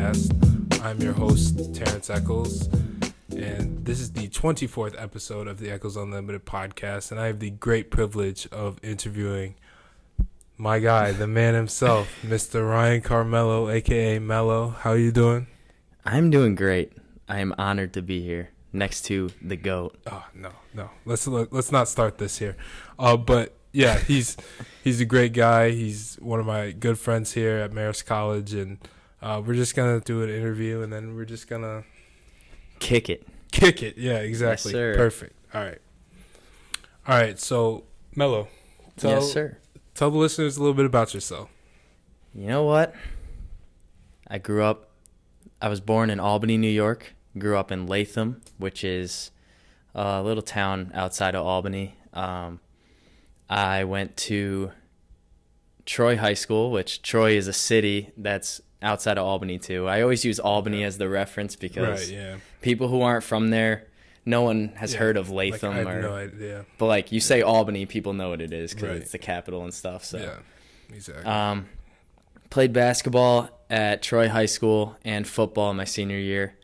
podcast. I'm your host, Terrence Echols, and this is the 24th episode of the Echols Unlimited podcast, and I have the great privilege of interviewing my guy, the man himself, Mr. Ryan Carmello, a.k.a. Mello. How are you doing? I'm doing great. I am honored to be here next to the GOAT. Oh, no. Let's not start this here. But yeah, he's a great guy. He's one of my good friends here at Marist College, and we're just gonna do an interview, and then we're just gonna kick it. Yeah, exactly. Yes, sir. Perfect. All right. So Mello, Yes, sir. Tell the listeners a little bit about yourself. You know what? I was born in Albany, New York. Grew up in Latham, which is a little town outside of Albany. I went to Troy High School, which Troy is a city that's outside of Albany too. I always use Albany as the reference because people who aren't from there, no one has heard of Latham. I have no idea. But like you say Albany, people know what it is because it's the capital and stuff. So yeah, exactly. Played basketball at Troy High School and football my senior year,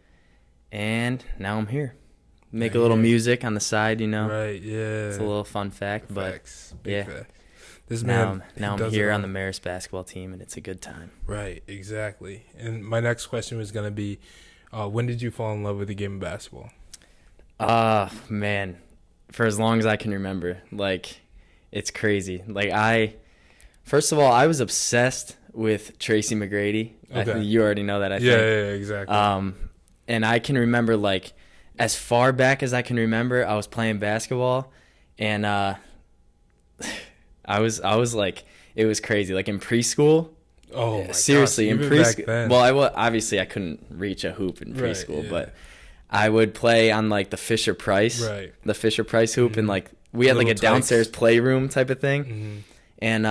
and now I'm here. Make a little music on the side, you know. Right, yeah. It's a little fun fact, Facts. but Big yeah. facts. This man, now I'm here on the Marist basketball team, and it's a good time. Right, exactly. And my next question was going to be, when did you fall in love with the game of basketball? Man, for as long as I can remember. Like, it's crazy. Like, first of all, I was obsessed with Tracy McGrady. Okay. I think you already know that, I think. Yeah, exactly. And I can remember, like, as far back as I can remember, I was playing basketball, and I was like, it was crazy. Like in preschool. Oh my seriously, gosh, in preschool. Well, obviously I couldn't reach a hoop in preschool, but I would play on like the Fisher Price, the Fisher Price hoop, and like we had like a downstairs playroom type of thing, and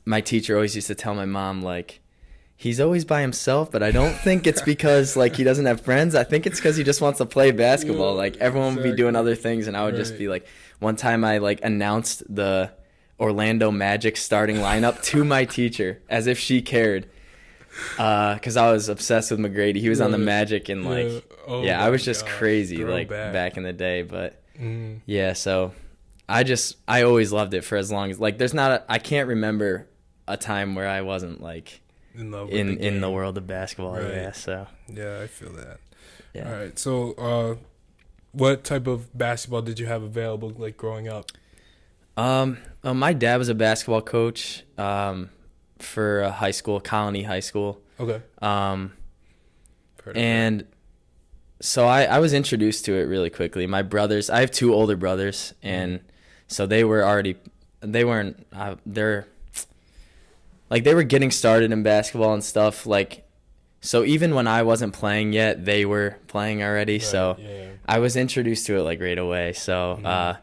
my teacher always used to tell my mom like, he's always by himself, but I don't think it's because like he doesn't have friends. I think it's because he just wants to play basketball. Like everyone would be doing other things, and I would just be like. One time I like announced the Orlando Magic starting lineup to my teacher as if she cared, because I was obsessed with McGrady. He was on the Magic, and like I was just crazy like back in the day. But so I always loved it for as long as like I can't remember a time where I wasn't like in the world of basketball. Right. Yeah, so I feel that. Yeah. All right, so what type of basketball did you have available like growing up? My dad was a basketball coach for a high school, Colony High School. Okay. And so I was introduced to it really quickly. My brothers, I have two older brothers, and so they were getting started in basketball and stuff. Like, so even when I wasn't playing yet, they were playing already. Right, so I was introduced to it like right away. So I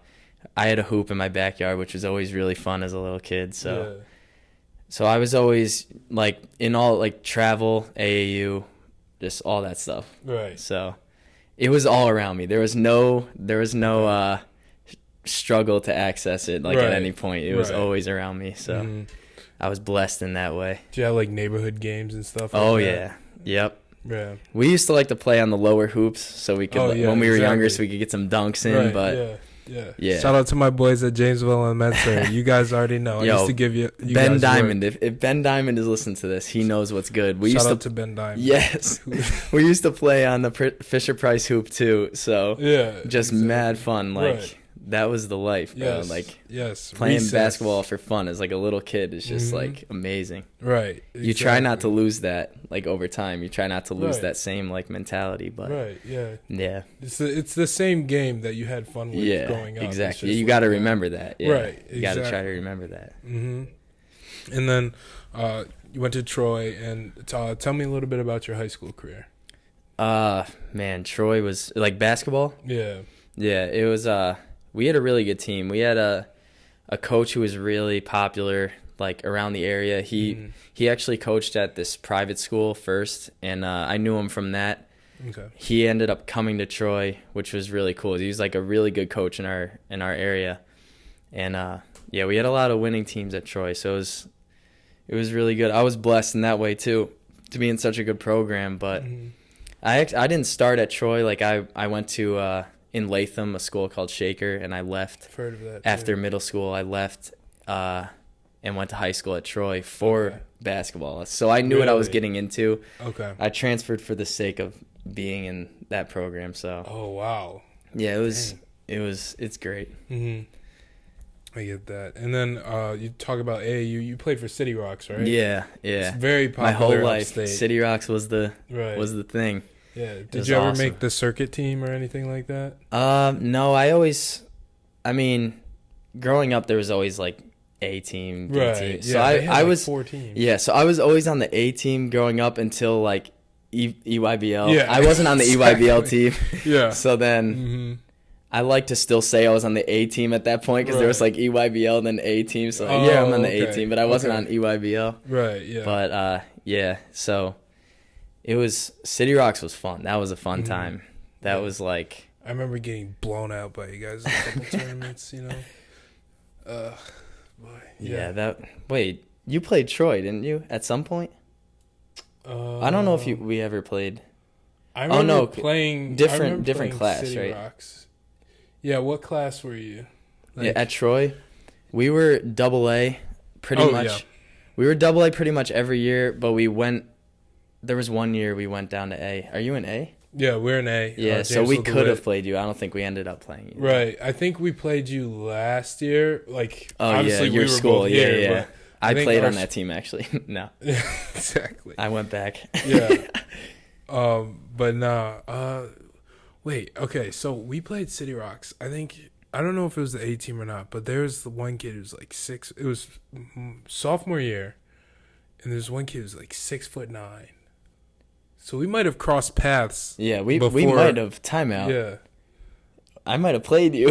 had a hoop in my backyard, which was always really fun as a little kid. So I was always like in all like travel, AAU, just all that stuff. Right. So it was all around me. There was no struggle to access it like at any point. It was always around me. So I was blessed in that way. Do you have like neighborhood games and stuff? Yeah. Yep. Yeah. We used to like to play on the lower hoops so we could when we were younger so we could get some dunks in, but yeah. Shout out to my boys at Jamesville Elementary. You guys already know. I used to give you Ben Diamond. If Ben Diamond is listening to this, he knows what's good. Shout out to Ben Diamond. Yes. We used to play on the Fisher Price hoop too. So just mad fun. Like that was the life, bro. Playing basketball for fun as like a little kid is just like amazing. Right. Exactly. You try not to lose that like over time. You try not to lose that same like mentality, but yeah. It's the same game that you had fun with growing up. Exactly. You got to remember that. Yeah. Right. Exactly. You got to try to remember that. And then you went to Troy, and tell me a little bit about your high school career. Man, Troy was like basketball. Yeah. Yeah. It was. We had a really good team. We had a coach who was really popular, like around the area. He actually coached at this private school first, and I knew him from that. Okay. He ended up coming to Troy, which was really cool. He was like a really good coach in our area, and we had a lot of winning teams at Troy, so it was really good. I was blessed in that way too. to be in such a good program. But I didn't start at Troy. Like I went to in Latham, a school called Shaker, and I left. I've heard of that after too. middle school. I left and went to high school at Troy for basketball. So I knew what I was getting into. Okay. I transferred for the sake of being in that program. So. Oh wow. Yeah, it's great. I get that. And then you talk about AAU. You played for City Rocks, right? Yeah. It's very popular. My whole life, upstate. City Rocks was the thing. Yeah. Did you ever make the circuit team or anything like that? No. I mean, growing up there was always like A team, B team. So I was 4 teams. Yeah. So I was always on the A team growing up until like EYBL. Yeah. I wasn't on the EYBL team. Yeah. So then. I like to still say I was on the A team at that point because there was like EYBL and then A team. So I'm on the A team, but I wasn't on EYBL. Right, yeah. But so it was City Rocks was fun. That was a fun time. That was like I remember getting blown out by you guys in a couple tournaments, you know. Boy. Yeah, wait, you played Troy, didn't you, at some point? I don't know if we ever played. I remember playing different class, City right? Rocks. Yeah, what class were you? Yeah, at Troy, we were AA pretty much. Yeah. We were AA pretty much every year, but there was one year we went down to A. Are you in A? Yeah, we're in A. Yeah, so we could have played you. I don't think we ended up playing you. Right. I think we played you last year. Like, obviously your we were school. Both here, yeah. I played on that team, actually. No. Yeah, exactly. I went back. Yeah. But nah. Wait, okay, so we played City Rocks. I don't know if it was the A team or not, but there's the one kid who's like 6. It was sophomore year, and there's one kid who's like 6'9". So we might have crossed paths. Yeah, we might have. Timeout. Yeah, I might have played you.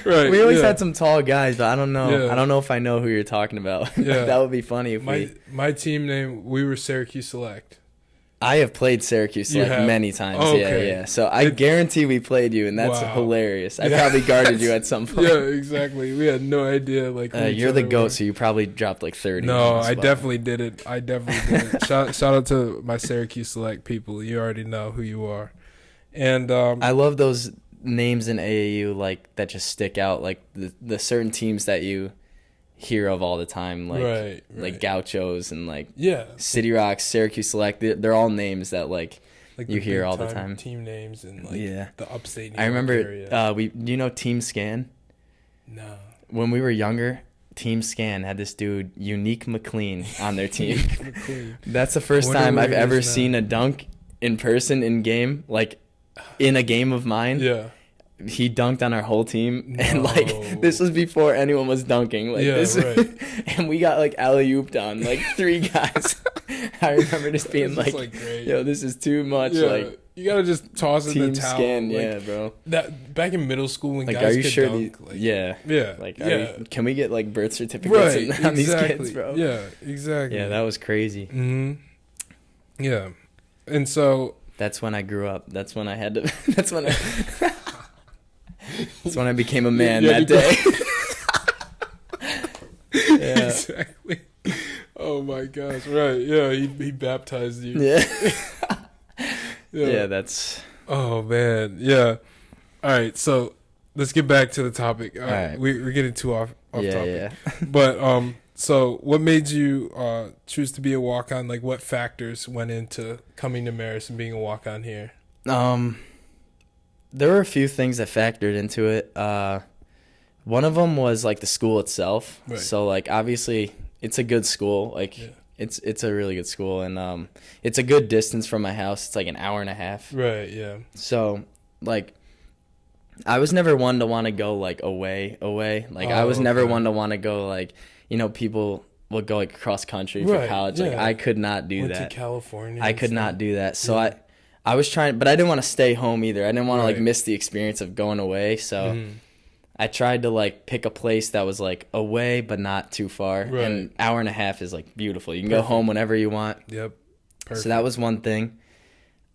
Right. We always had some tall guys, but I don't know. Yeah. I don't know if I know who you're talking about. Yeah. That would be funny if my team name. We were Syracuse Select. I have played Syracuse many times. Oh, okay. Yeah. So I guarantee we played you, and that's hilarious. I probably guarded you at some point. Yeah, exactly. We had no idea. Like you're the GOAT, so you probably dropped like 30. No, I definitely didn't. Shout out to my Syracuse Select people. You already know who you are. And I love those names in AAU like that just stick out, like the certain teams that you hear of all the time, like like Gauchos and like City Rocks, Syracuse Select. They're all names that like you hear all the time. Team names and like the upstate. I remember do you know Team Scan? No. When we were younger, Team Scan had this dude Unique McLean on their team. That's the first time I've ever seen a dunk in person in game, like in a game of mine. Yeah. He dunked on our whole team, and like this was before anyone was dunking. Like and we got like alley-ooped on like 3 guys. I remember just being like yo, this is too much. Yeah. Like you gotta just toss it in the towel. Scan, like, bro. That back in middle school when like, guys are you could sure dunk, yeah. Like can we get like birth certificates on these kids, bro? Yeah, exactly. Yeah, that was crazy. Yeah, and so that's when I grew up. That's when I had to. That's when I became a man that day. Yeah. Exactly. Oh my gosh! Right? Yeah, he baptized you. Yeah. Yeah, that's. Oh man, yeah. All right, so let's get back to the topic. All right. We're getting too off topic. Yeah. But so what made you choose to be a walk-on? Like, what factors went into coming to Marist and being a walk-on here? There were a few things that factored into it. One of them was like the school itself. Right. So like obviously it's a good school. Like it's a really good school, and it's a good distance from my house. It's like an hour and a half. Right. Yeah. So like I was never one to want to go like away. Like I was never one to want to go like, you know, people will go like cross country for college. Yeah. Like I could not do that. Went to California. I could not do that. So I was trying, but I didn't want to stay home either. I didn't want to like miss the experience of going away. So I tried to like pick a place that was like away but not too far. Right. And an hour and a half is like beautiful. You can go home whenever you want. Yep. Perfect. So that was one thing.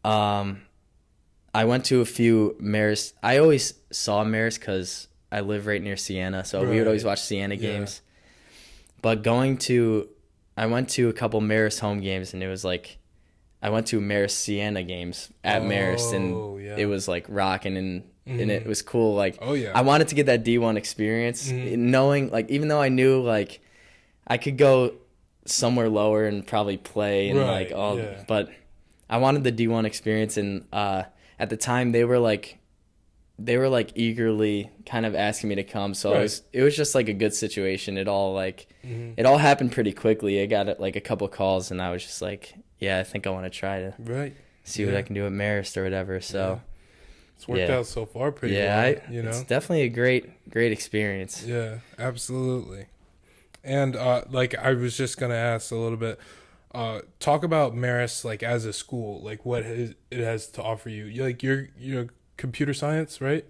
I went to a few Marist. I always saw Marist because I live right near Siena, so we would always watch Siena games. But going to I went to a couple Marist home games, and it was like I went to Marist Siena games at Marist, and it was like rocking, and it was cool. Like, I wanted to get that D1 experience, knowing, like, even though I knew like I could go somewhere lower and probably play and like all, but I wanted the D1 experience, and at the time they were like eagerly kind of asking me to come, so it was just like a good situation. It all like it all happened pretty quickly. I got like a couple calls, and I was just like, I think I want to try to see what I can do at Marist or whatever. So it's worked out so far pretty well. It's definitely a great experience. Yeah, absolutely. And like I was just gonna ask a little bit. Talk about Marist like as a school, like what it has to offer you. You're computer science, right?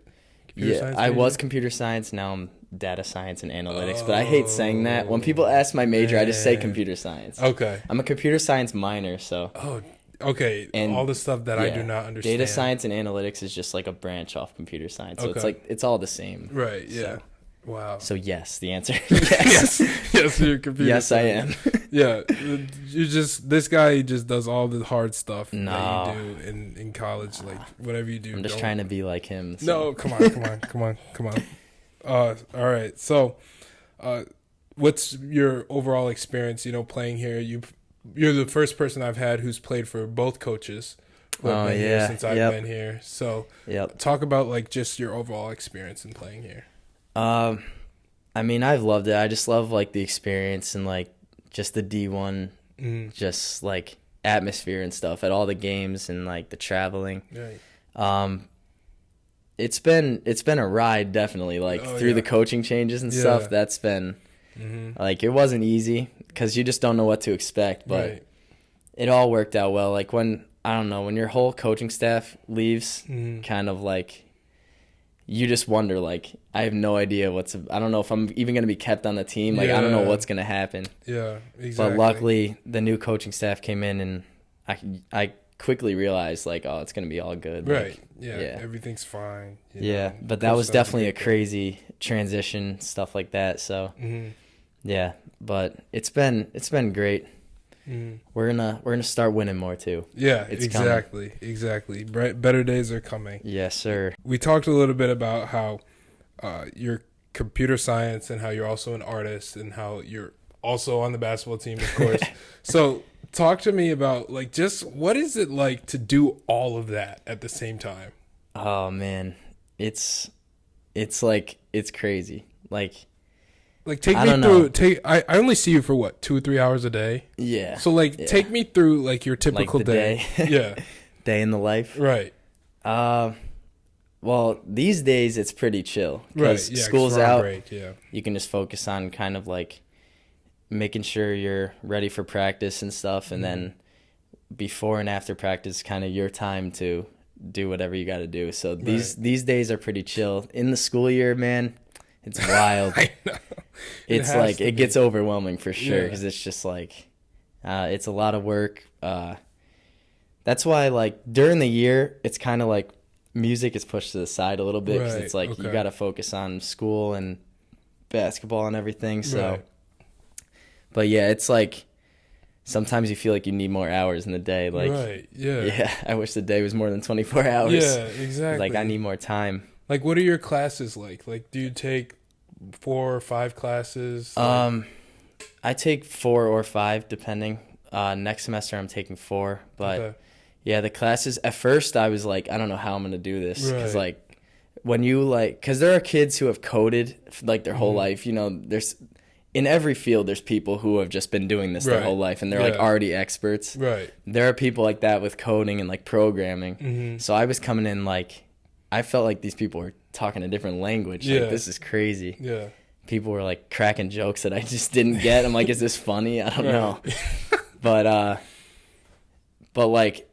Science I was computer science. Now I'm data science and analytics, but I hate saying that. When people ask my major, I just say computer science. Okay. I'm a computer science minor, so. Oh, okay. And all the stuff that I do not understand. Data science and analytics is just like a branch off computer science, so it's like it's all the same. Right. Yeah. So. Wow. So yes, the answer. Yes. Yes, you're computer. Yes, science. I am. Yeah, this guy just does all the hard stuff that you do in college, like whatever you do. I'm just trying to be like him. So. No, come on. All right. So, what's your overall experience? Playing here. You're the first person I've had who's played for both coaches. Here since I've been here. So, talk about like just your overall experience in playing here. I mean, I've loved it. I just love like the experience and like just the D1, just like atmosphere and stuff at all the games and like the traveling. Right. It's been a ride, definitely, like through the coaching changes and stuff. That's been like, it wasn't easy because you just don't know what to expect, but it all worked out well. Like when your whole coaching staff leaves, kind of like, you just wonder, like, I have no idea I don't know if I'm even going to be kept on the team. Like, I don't know what's going to happen. Yeah, exactly. But luckily, the new coaching staff came in, and I quickly realized, like, it's going to be all good. Right. Like, everything's fine. But that was definitely a crazy transition, stuff like that. So, but it's been great. We're gonna start winning more too. Yeah, exactly. Better days are coming. Yes, sir. We talked a little bit about how you're computer science and how you're also an artist and how you're also on the basketball team, of course. So talk to me about like just what is it like to do all of that at the same time? Oh man, it's like it's crazy. Like take me through. I only see you for what 2 or 3 hours a day. Yeah. So take me through like your typical day. Yeah. Day in the life. Right. Well, these days it's pretty chill because school's out. Break, you can just focus on kind of like making sure you're ready for practice and stuff, and then before and after practice, kind of your time to do whatever you got to do. So these days are pretty chill. In the school year, man, it's wild. I know. It's like it gets overwhelming for sure because it's just like it's a lot of work. That's why like during the year it's kind of like music is pushed to the side a little bit because it's like you got to focus on school and basketball and everything. So, but it's like sometimes you feel like you need more hours in the day. Like, I wish the day was more than 24 hours. Yeah, exactly. Like I need more time. Like, what are your classes like? Like, do you take 4 or 5 classes? I take 4 or 5 depending. Next semester I'm taking 4, but the classes at first I was like, I don't know how I'm gonna do this because like when you because there are kids who have coded like their whole life. There's in every field there's people who have just been doing this their whole life and they're like already experts. Right. There are people like that with coding and like programming. So I was coming in like I felt like these people were talking a different language. Like, this is crazy. Yeah. People were like cracking jokes that I just didn't get. I'm like, is this funny? I don't know. But like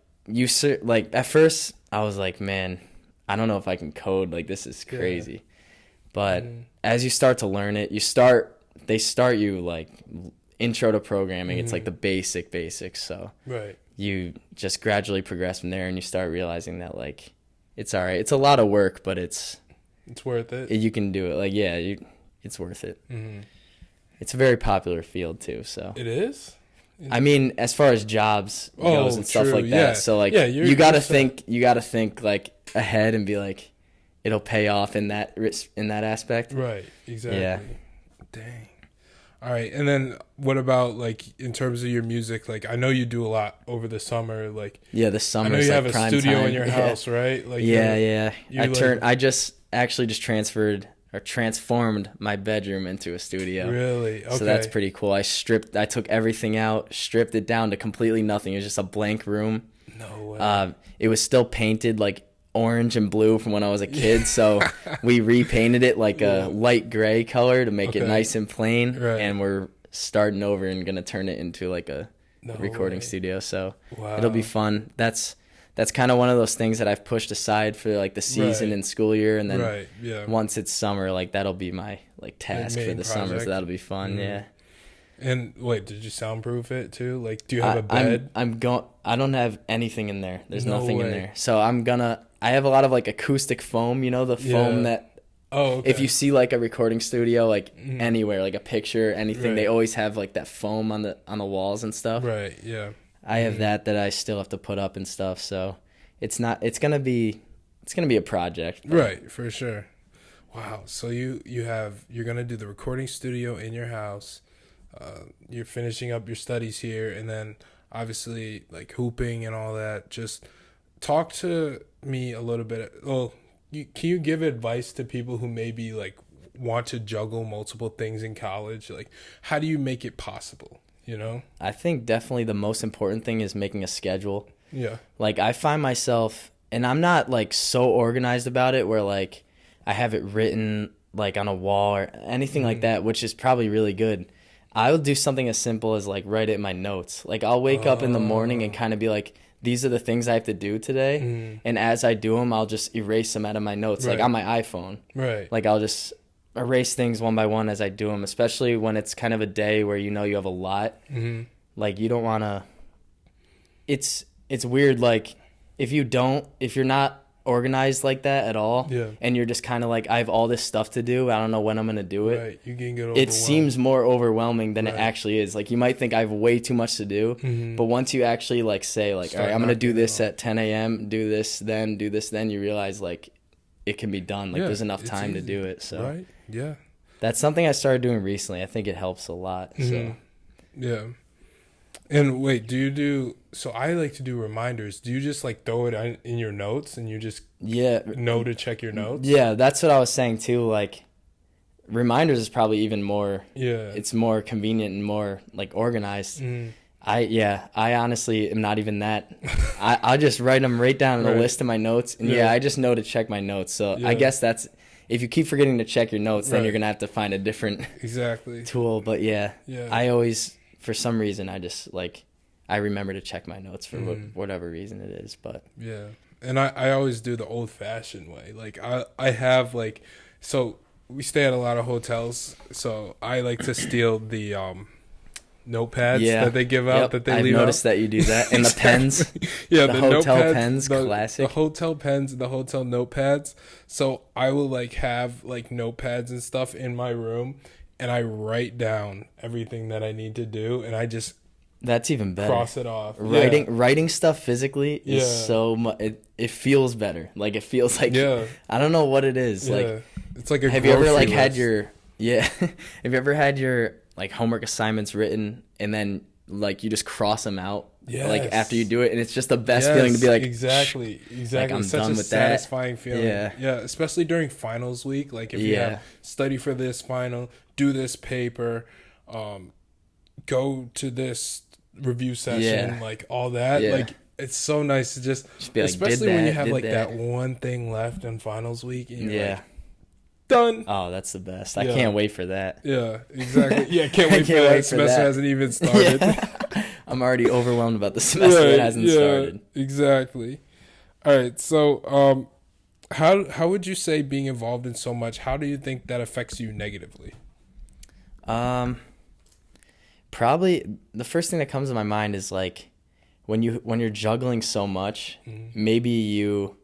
like at first I was like, man, I don't know if I can code. Like this is crazy. But as you start to learn it, they start you like intro to programming. It's like the basics. So you just gradually progress from there and you start realizing that like, it's all right. It's a lot of work, but it's worth it. You can do it. Like, it's worth it. It's a very popular field too. So it is. I mean, as far as jobs goes and stuff like that. So like, you gotta think like ahead and be like, it'll pay off in that aspect. Right. Exactly. Yeah. Dang. All right. And then what about like in terms of your music? Like I know you do a lot over the summer. Like the summer. I know you have like a studio time. in your house, right? Like I just transformed my bedroom into a studio. Really? Okay. So that's pretty cool. I took everything out, stripped it down to completely nothing. It was just a blank room. No way. It was still painted like orange and blue from when I was a kid. So we repainted it like a light gray color to make it nice and plain. Right. And we're starting over and going to turn it into like a recording studio. So it'll be fun. That's kind of one of those things that I've pushed aside for like the season and school year, and then once it's summer, like that'll be my like task for the summer. So that'll be fun, yeah. And wait, did you soundproof it too? Like, do you have a bed? I don't have anything in there. There's nothing in there. So I have a lot of like acoustic foam. You know the foam that. Oh, okay. If you see like a recording studio, like anywhere, like a picture, anything, they always have like that foam on the walls and stuff. Right. Yeah. I have that I still have to put up and stuff, so it's gonna be a project. Right, for sure. Wow. So you're gonna do the recording studio in your house. You're finishing up your studies here, and then obviously like hooping and all that. Just talk to me a little bit. Well, can you give advice to people who maybe like want to juggle multiple things in college? Like, how do you make it possible? You know, I think definitely the most important thing is making a schedule. Yeah. Like I find myself, and I'm not like so organized about it where like I have it written like on a wall or anything like that, which is probably really good. I'll do something as simple as like write it in my notes. Like I'll wake up in the morning and kind of be like, these are the things I have to do today. And as I do them, I'll just erase them out of my notes, like on my iPhone. Right. Like I'll just erase things one by one as I do them, especially when it's kind of a day where you have a lot. Like you don't want to. It's weird. Like if you're not organized like that at all, and you're just kind of like, I have all this stuff to do, I don't know when I'm gonna do it. Right, you can get overwhelmed. It seems more overwhelming than it actually is. Like you might think I have way too much to do, but once you actually like say like, all right, I'm gonna do this at 10 a.m. do this then, you realize like it can be done. Like there's enough time to do it. So right. Yeah. That's something I started doing recently. I think it helps a lot. So yeah. And wait, so I like to do reminders. Do you just like throw it in your notes and you just know to check your notes? Yeah, that's what I was saying too. Like reminders is probably even more, it's more convenient and more like organized. I honestly am not even that. I'll just write them right down in a list of my notes. And I just know to check my notes. So I guess that's, if you keep forgetting to check your notes, then you're going to have to find a different tool. But I always, for some reason, I just like, I remember to check my notes for whatever reason it is. But and I always do the old fashioned way. Like I have like, so we stay at a lot of hotels. So I like to steal the, notepads that they give out that they leave out. I've noticed that you do that. And the pens. The hotel notepads, pens, classic. The hotel pens and the hotel notepads. So I will like have like notepads and stuff in my room, and I write down everything that I need to do, and I just that's even better. Cross it off. Writing stuff physically is so much. It feels better. Like it feels like I don't know what it is. Like it's like a have you ever like had your have you ever had your like homework assignments written and then like you just cross them out like after you do it, and it's just the best feeling to be like exactly like I'm such done with satisfying that. Feeling especially during finals week, like if you have study for this final, do this paper, go to this review session, like all that, like it's so nice to just be like, especially when you have like that one thing left in finals week and you're like, done. Oh, that's the best. I can't wait for that. Yeah, exactly. Yeah, can't wait for that. Semester hasn't even started. I'm already overwhelmed about the semester that hasn't started. Exactly. All right. So, how would you say being involved in so much, how do you think that affects you negatively? Probably the first thing that comes to my mind is like when you're juggling so much, maybe you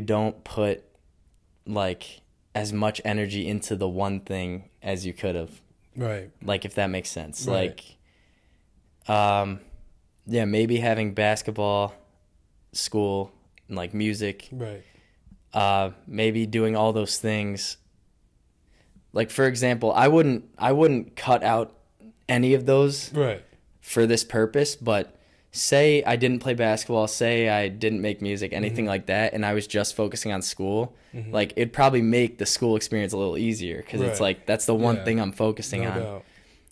don't put like as much energy into the one thing as you could have. Right. Like if that makes sense. Right. Like Yeah, maybe having basketball, school, and like music. Right. Maybe doing all those things. Like, for example, I wouldn't cut out any of those right. for this purpose, but say I didn't play basketball, say I didn't make music, anything like that, and I was just focusing on school, like it'd probably make the school experience a little easier because it's like that's the one thing I'm focusing on. Doubt.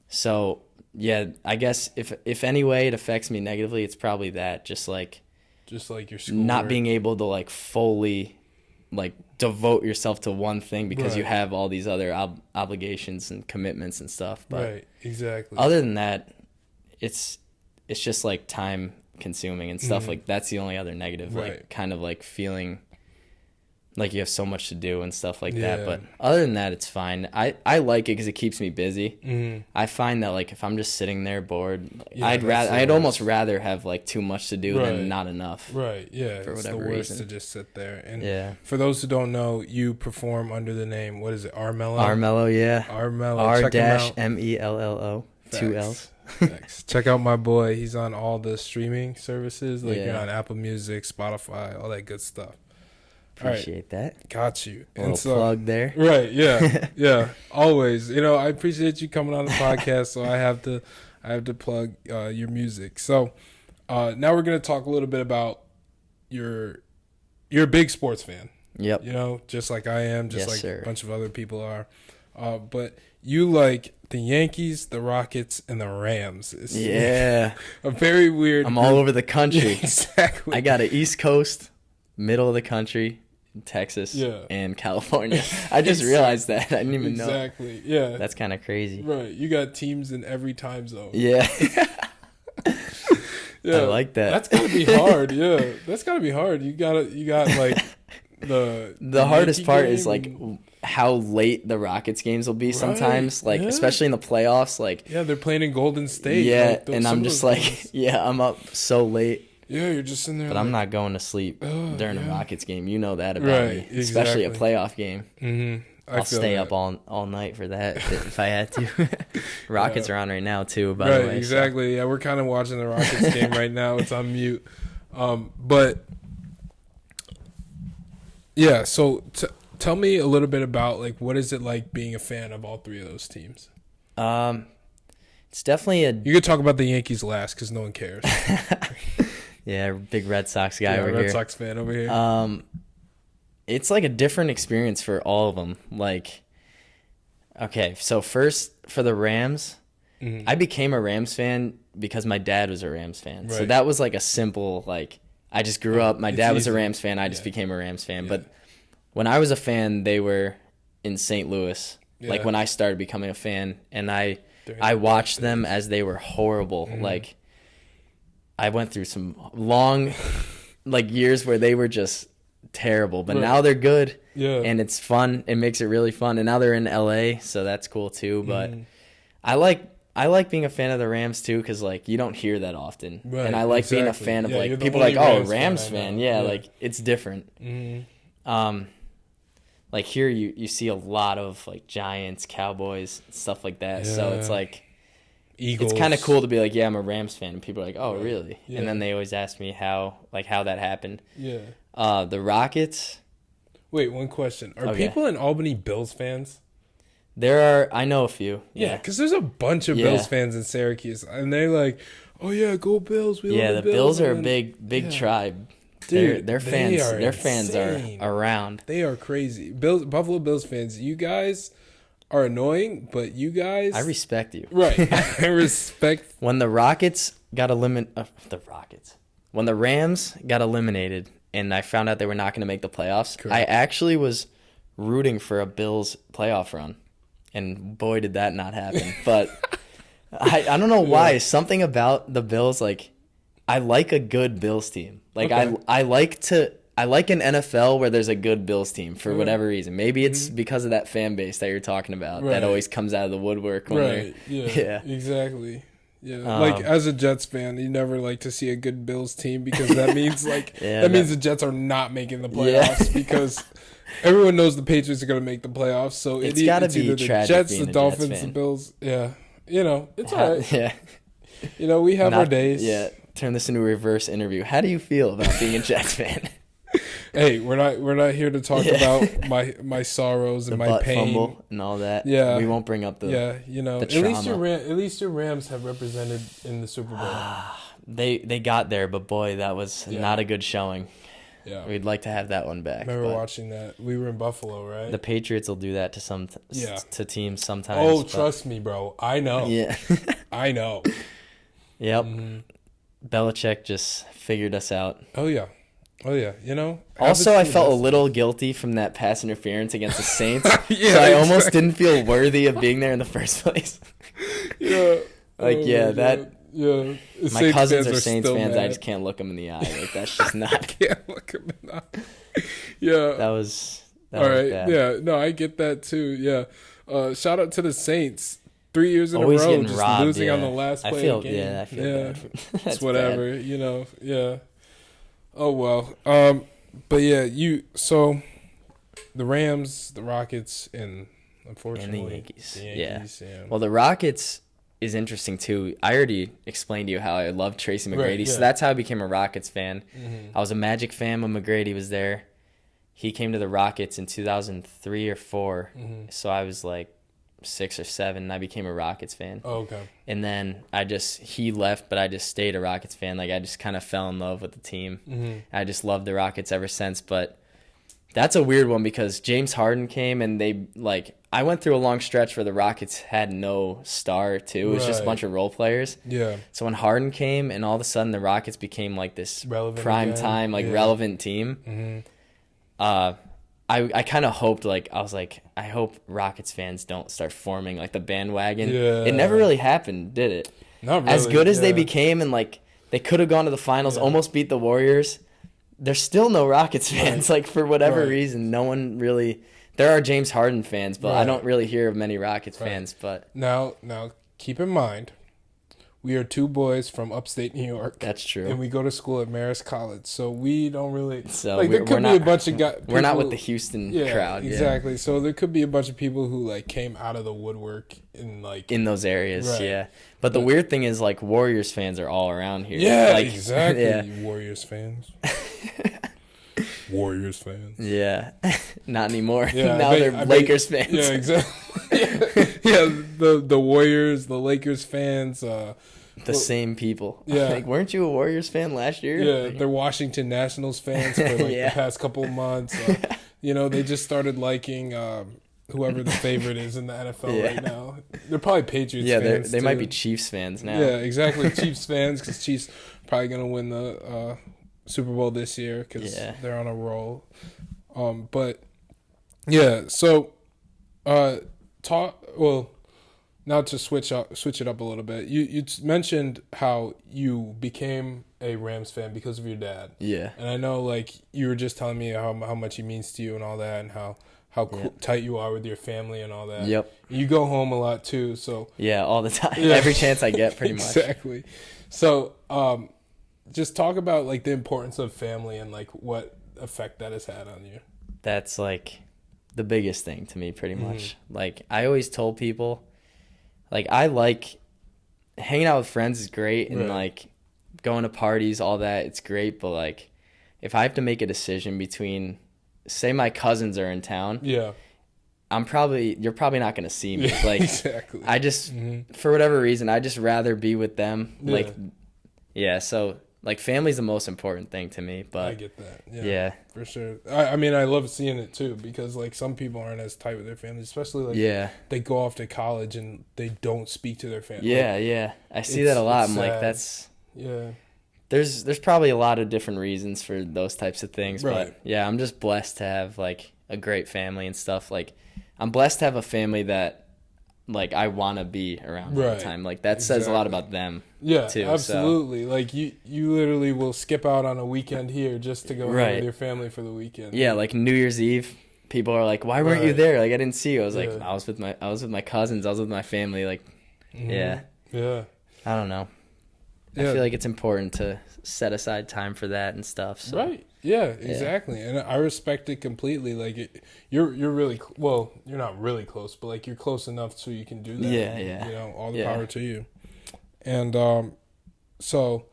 So yeah, I guess if any way it affects me negatively, it's probably that just like your school not being able to like fully like devote yourself to one thing because you have all these other obligations and commitments and stuff. But right, exactly. Other than that, it's just like time consuming and stuff. Like that's the only other negative, like kind of like feeling like you have so much to do and stuff like that. But other than that, it's fine. I like it because it keeps me busy. I find that like if I'm just sitting there bored, I'd almost rather have like too much to do than not enough. Right. Yeah. For it's whatever the worst reason. to just sit there. And for those who don't know, you perform under the name, what is it? Armello. Armello, yeah. Armello. R-M-E-L-L-O. 2 L's. Thanks. Check out my boy. He's on all the streaming services. Like you're on Apple Music, Spotify, all that good stuff. Appreciate that. Got you. A little plug there. Right. Yeah. Yeah. Always. You know, I appreciate you coming on the podcast, so I have to plug your music. So now we're gonna talk a little bit about you're a big sports fan. Yep. You know, just like I am, just like sir. a bunch of other people are. But you like the Yankees, the Rockets, and the Rams. It's a very weird. I'm all over the country. Yeah, exactly. I got an East Coast, middle of the country, Texas, and California. I just realized that. I didn't even know. Exactly. Yeah. That's kind of crazy. Right. You got teams in every time zone. Yeah. Yeah. I like that. That's gotta be hard. Yeah. That's gotta be hard. You got like the hardest part is like how late the Rockets games will be sometimes, like especially in the playoffs. Like they're playing in Golden State. Yeah, and I'm just like, I'm up so late. Yeah, you're just in there. But I'm not going to sleep during a Rockets game. You know that about me, especially a playoff game. Mm-hmm. I'll stay up all night for that if I had to. Rockets are on right now too, by the way. Exactly. So. Yeah, we're kind of watching the Rockets game right now. It's on mute. But yeah, so tell me a little bit about like what is it like being a fan of all three of those teams? It's definitely You could talk about the Yankees last because no one cares. Yeah, big Red Sox guy over here. Red Sox fan over here. It's like a different experience for all of them. Like, okay, so first for the Rams, I became a Rams fan because my dad was a Rams fan. Right. So that was like a simple, like, I just grew up. My dad was a Rams fan. I just became a Rams fan. Yeah. But when I was a fan, they were in St. Louis. Yeah. Like when I started becoming a fan, and I watched them as they were horrible. Like, I went through some long, like, years where they were just terrible, but now they're good. Yeah. And it's fun. It makes it really fun. And now they're in LA, so that's cool too. But I like being a fan of the Rams too, because like you don't hear that often. Right, and I like being a fan of like people like, oh, Rams fan. Yeah, like it's different. Like here you see a lot of like Giants, Cowboys, stuff like that. Yeah. So it's like Eagles. It's kind of cool to be like, yeah, I'm a Rams fan, and people are like, oh, really? Yeah. And then they always ask me how that happened. Yeah. The Rockets. Wait, one question: are people in Albany Bills fans? I know a few. Yeah, because there's a bunch of Bills fans in Syracuse, and they're like, "Oh yeah, go Bills!" We love the Bills are a big tribe. Dude, their fans are around. They are crazy. Buffalo Bills fans, you guys are annoying, but you guys, I respect you. Right, I respect. When the Rockets got when the Rams got eliminated, and I found out they were not going to make the playoffs, correct, I actually was rooting for a Bills playoff run. And boy, did that not happen. But I don't know why. Yeah. Something about the Bills, like, I like a good Bills team. Like, okay. I like an NFL where there's a good Bills team for whatever reason. Maybe it's because of that fan base that you're talking about that always comes out of the woodwork. When yeah, exactly. Yeah, like as a Jets fan, you never like to see a good Bills team because that means means the Jets are not making the playoffs because everyone knows the Patriots are going to make the playoffs. So it's got to be either the tragic Jets, being the Dolphins, the Bills. Yeah, it's all right. Yeah, We have our days. Yeah. Turn this into a reverse interview. How do you feel about being a Jets fan? Hey, we're not here to talk about my sorrows and my pain fumble and all that. Yeah, we won't bring up the the trauma. At least your Rams have represented in the Super Bowl. They got there, but boy, that was not a good showing. Yeah, we'd like to have that one back. Remember watching that? We were in Buffalo, right? The Patriots will do that to teams sometimes. Oh, trust me, bro. I know. Yeah, I know. Yep. Belichick just figured us out. Oh yeah. Also, I felt a little guilty from that pass interference against the Saints. So I almost didn't feel worthy of being there in the first place. Yeah. That. Yeah. My cousins are Saints fans. Mad. I just can't look them in the eye. Like, that's just not. I can't look them in the eye. Yeah. That was all right. Bad. Yeah. No, I get that too. Yeah. Shout out to the Saints. 3 years in Always a row, just robbed, losing on the last play of the game. I feel bad. It's whatever. Bad. Yeah. Oh well, but yeah, so the Rams, the Rockets, and unfortunately and the Yankees. Yeah. Well, the Rockets is interesting too. I already explained to you how I love Tracy McGrady, right, yeah. So that's how I became a Rockets fan. Mm-hmm. I was a Magic fan when McGrady was there. He came to the Rockets in 2003 or 4, so I was like 6 or 7, and I became a Rockets fan. Oh, okay. And then he left, but I just stayed a Rockets fan. Like, I just kind of fell in love with the team. Mm-hmm. I just loved the Rockets ever since. But that's a weird one because James Harden came and I went through a long stretch where the Rockets had no star too. It was just a bunch of role players. Yeah. So when Harden came and all of a sudden the Rockets became like this relevant prime time, relevant team. I kind of hoped, I was like, I hope Rockets fans don't start forming, the bandwagon. Yeah. It never really happened, did it? Not really. As good as they became, and, they could have gone to the finals, almost beat the Warriors, there's still no Rockets fans. Right. For whatever reason, no one really... There are James Harden fans, but I don't really hear of many Rockets fans. But Now, keep in mind, we are 2 boys from upstate New York. That's true. And we go to school at Marist College, so we don't really... So there could be a bunch of guys... We're not with the Houston crowd. Exactly. So there could be a bunch of people who, came out of the woodwork in those areas, right. yeah. But the weird thing is, Warriors fans are all around here. Yeah, exactly. Yeah. Warriors fans. Warriors fans. Yeah. Not anymore. Yeah, now they're Lakers fans. Yeah, exactly. Yeah, the Warriors, the Lakers fans. The same people. Yeah. Weren't you a Warriors fan last year? Yeah, they're Washington Nationals fans for the past couple of months. They just started liking whoever the favorite is in the NFL right now. They're probably Patriots fans. They might be Chiefs fans now. Yeah, exactly. Chiefs fans, because Chiefs probably going to win the Super Bowl this year because they're on a roll. But, yeah, so now to switch it up a little bit. You mentioned how you became a Rams fan because of your dad. Yeah. And I know you were just telling me how much he means to you and all that, and how tight you are with your family and all that. Yep. You go home a lot too, so yeah, all the time. Yeah. Every chance I get, pretty much. Exactly. So, just talk about the importance of family and what effect that has had on you. That's the biggest thing to me, pretty much. I always told people, I like hanging out with friends is great, and going to parties, all that, it's great. But if I have to make a decision between, say, my cousins are in town, yeah, you're probably not gonna see me. Exactly. I just for whatever reason, I just rather be with them. So family's the most important thing to me. But I get that. Yeah, for sure. I mean, I love seeing it too, because some people aren't as tight with their families, especially they go off to college and they don't speak to their family. Yeah. I see that a lot. I'm sad. That's yeah. There's probably a lot of different reasons for those types of things, right. But yeah, I'm just blessed to have a great family and stuff. I'm blessed to have a family that I want to be around all the time. That says a lot about them. Yeah, too, absolutely. So. You literally will skip out on a weekend here just to go hang with your family for the weekend. Yeah, New Year's Eve, people are like, "Why weren't you there?" I didn't see you. I was I was with my cousins. I was with my family. Yeah. Yeah. I don't know. I feel it's important to set aside time for that and stuff. So. Right. Yeah, exactly. And I respect it completely. You're really you're not really close, but you're close enough so you can do that. Yeah. All the power to you. And so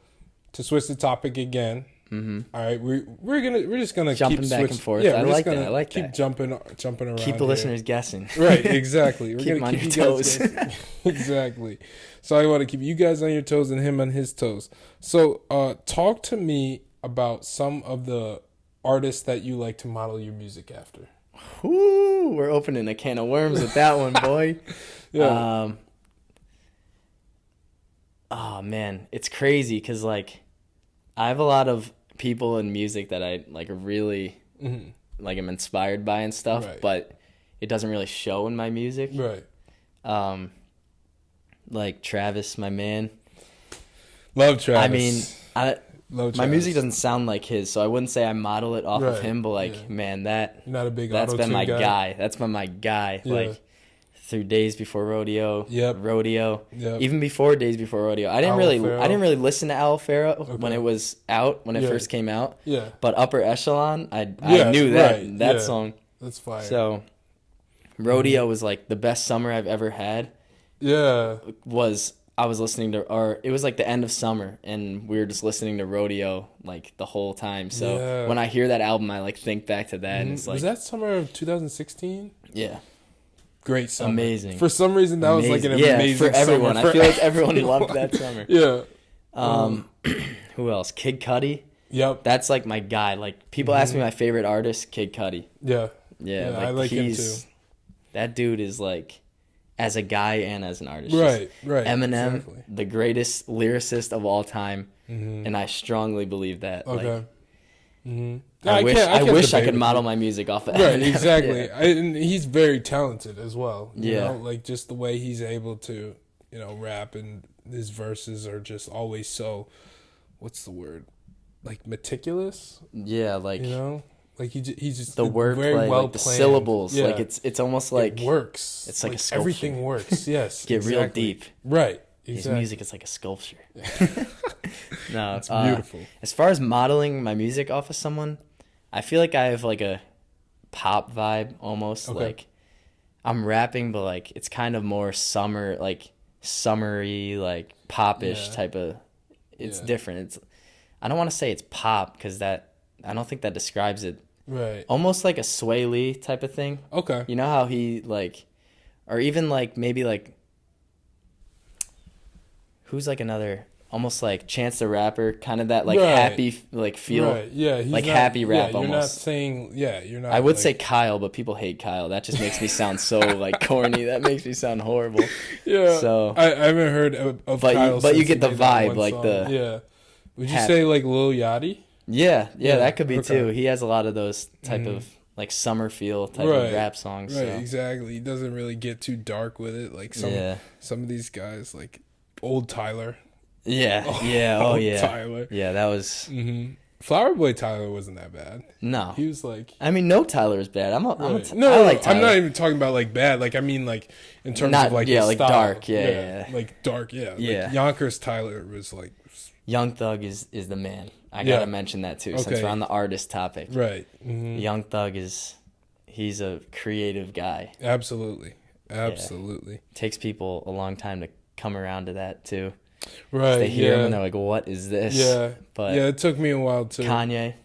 to switch the topic again. Mm-hmm. All right, we're just gonna jumping keep back and forth. Yeah, I like that. I like keep that. Jumping around. Keep the listeners guessing. Right, exactly. We're keep gonna on keep your you toes. guys guessing. Exactly. So I want to keep you guys on your toes and him on his toes. So talk to me about some of the artists that you like to model your music after. Ooh, we're opening a can of worms with that one, boy. Yeah. Oh man, it's crazy because like I have a lot of people in music that I like really like am inspired by and stuff, right. but it doesn't really show in my music. Right. Like Travis, my man. Love Travis. I mean, Love Travis. my music doesn't sound like his, so I wouldn't say I model it off right. of him, but like, man, You're not a big that's been my guy. That's been my guy. Yeah. Like through Days Before Rodeo, Yep. Rodeo, Yep. even before Days Before Rodeo. I didn't really listen to Al Faro when it was out, when it first came out. Yeah. But Upper Echelon, I knew that song. That's fire. So Rodeo was like the best summer I've ever had. Yeah. I was listening to, or it was like the end of summer, and we were just listening to Rodeo like the whole time. So when I hear that album, I like think back to that. And it's like, was that summer of 2016? Yeah. Great summer. Amazing. For some reason, that was like an amazing for everyone. summer. I feel like everyone loved that summer. Yeah. Who else? Kid Cudi. Yep. That's like my guy. Like people ask me my favorite artist, Kid Cudi. Yeah. Yeah, I like him too. That dude is like, as a guy and as an artist. Right. Eminem, exactly. the greatest lyricist of all time, and I strongly believe that. Okay. Like, I wish I could model my music off of Eminem. Right, exactly. And he's very talented as well. You Yeah. know? Like just the way he's able to, rap, and his verses are just always so, what's the word? Like meticulous? Yeah, like like he's just the wordplay, very well like the planned. syllables. Yeah. Like it's almost like it works. It's like a sculpture. everything works. Yes. Get real deep. Right. Exactly. His music is like a sculpture. No, it's beautiful. As far as modeling my music off of someone, I feel like I have like a pop vibe almost. Okay. Like I'm rapping, but like it's kind of more summery, like pop-ish type of. It's different. It's I don't want to say it's pop because I don't think that describes it. Right. Almost like a Sway Lee type of thing. Okay. You know how he like, or even like maybe like, who's like another, almost like Chance the Rapper, kind of that like happy like feel. Right. Yeah. He's like not, happy rap you're almost. Not saying. Yeah. You're not. I would say Kyle, but people hate Kyle. That just makes me sound so like corny. That makes me sound horrible. Yeah. So I haven't heard of Kyle. But you get the since he made that vibe, one like song. the. Yeah. Would you say like Lil Yachty? Yeah, that could be too. He has a lot of those type of like summer feel type of rap songs. Right, so. exactly. He doesn't really get too dark with it. Like some of these guys, like old Tyler. Yeah, Tyler. Yeah, that was. Flower Boy Tyler wasn't that bad. No, he was like. I mean, no Tyler is bad. I like Tyler. I'm not even talking about like bad. Like I mean, like in terms of like his like style. dark. Yeah, like dark. Yeah, yeah. Like Yonkers Tyler was like. Young Thug is the man. I gotta mention that too, since we're on the artist topic. Right. Young Thug he's a creative guy. Absolutely. Yeah. Takes people a long time to come around to that too. Right. They hear him and they're like, "What is this?" Yeah. But it took me a while too. Kanye.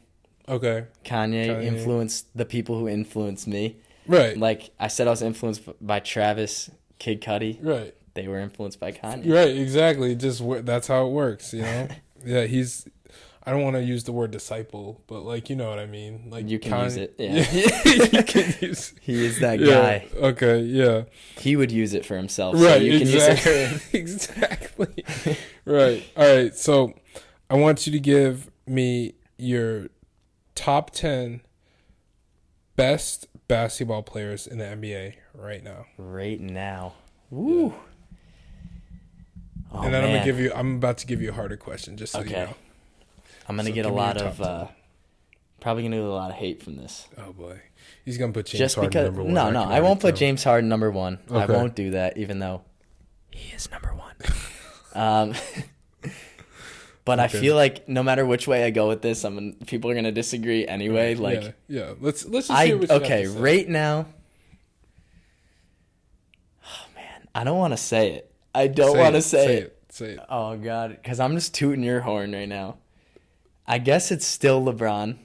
Okay. Kanye influenced the people who influenced me. Right. Like I said, I was influenced by Travis, Kid Cudi. Right. They were influenced by Kanye. Right, exactly. Just that's how it works, Yeah, I don't want to use the word disciple, but like you know what I mean. Like you can use it. Yeah. You can use. He is that guy. Okay. Yeah. He would use it for himself. Right. So you can use it for him. Exactly. Right. All right. So I want you to give me your top 10 best basketball players in the NBA right now. Right now. Woo. Yeah. Oh, and then I'm about to give you a harder question, just so you know. I'm gonna get a lot of probably gonna get a lot of hate from this. Oh boy. He's gonna put James Harden number one. No, I won't put James Harden number one. Okay. I won't do that, even though he is number one. But I feel like no matter which way I go with this, people are gonna disagree anyway. Right. Like yeah. Let's just hear what you have to say. Right now. Oh man, I don't want to say it. I don't want to say it. Say it. Oh, God. Because I'm just tooting your horn right now. I guess it's still LeBron.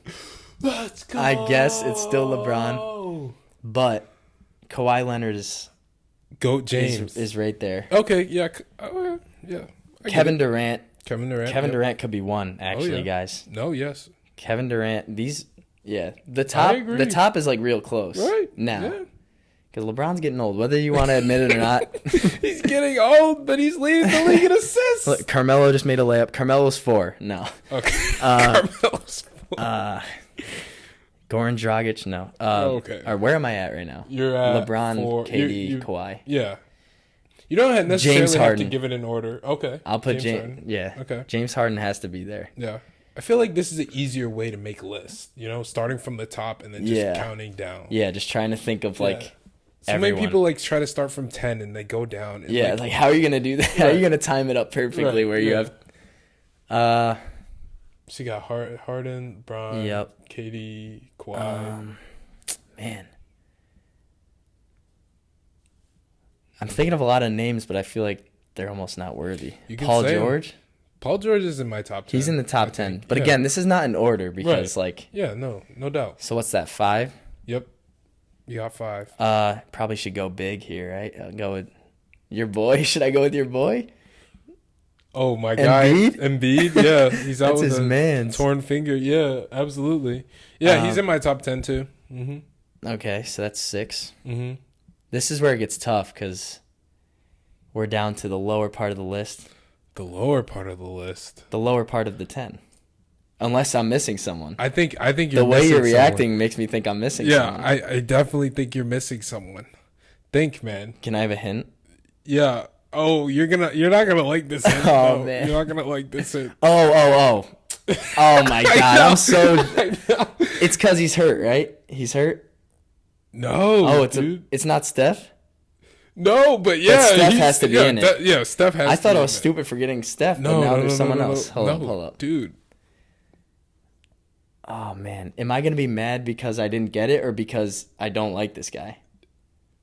Let's go. I guess it's still LeBron. But Kawhi Leonard is... Goat James. Is right there. Okay, yeah. Yeah. Kevin Durant. Kevin Durant. Kevin Durant could be one, actually, guys. No, yes. Kevin Durant, the top is like real close. Right. Now. Yeah. Because LeBron's getting old, whether you want to admit it or not. He's getting old, but he's leading the league in assists. Look, Carmello just made a layup. Carmelo's 4. No. Okay. Carmelo's 4. Goran Dragic, no. Okay. Or where am I at right now? You're at LeBron, 4. KD, Kawhi. Yeah. You don't necessarily James have Harden. to give it in order. Okay. I'll put James Harden. Yeah. Okay. James Harden has to be there. Yeah. I feel like this is an easier way to make lists, starting from the top and then just counting down. Yeah, just trying to think of like so many people like try to start from 10 and they go down. And like how are you going to do that? Right. How are you going to time it up perfectly where you have so you got Harden, Bron, KD, Kawhi. Man. I'm thinking of a lot of names, but I feel like they're almost not worthy. Paul George? Paul George is in my top 10. He's in the top 10. But again, this is not in order because Yeah, no doubt. So what's that, 5? Yep. You got 5. Probably should go big here, right? I'll go with your boy. Should I go with your boy? Oh, my guy. Embiid? Yeah. He's out with a torn finger. Yeah, absolutely. Yeah, he's in my top 10 too. Mm-hmm. Okay, so that's 6. Mm-hmm. This is where it gets tough because we're down to the lower part of the list. The lower part of the list. The lower part of the 10. Unless I'm missing someone. I think you're the way you're reacting makes me think I'm missing someone. Yeah, I definitely think you're missing someone. Think, man. Can I have a hint? Yeah. Oh, you're not gonna like this hint. Oh, man. You're not gonna like this hint. Oh my God. I'm so it's because he's hurt, right? He's hurt? No. It's not Steph? No, but yeah. But Steph has to be in it. Steph has to be I thought I was stupid for getting Steph, but now there's someone else. Hold up. Dude. Oh, man. Am I going to be mad because I didn't get it or because I don't like this guy?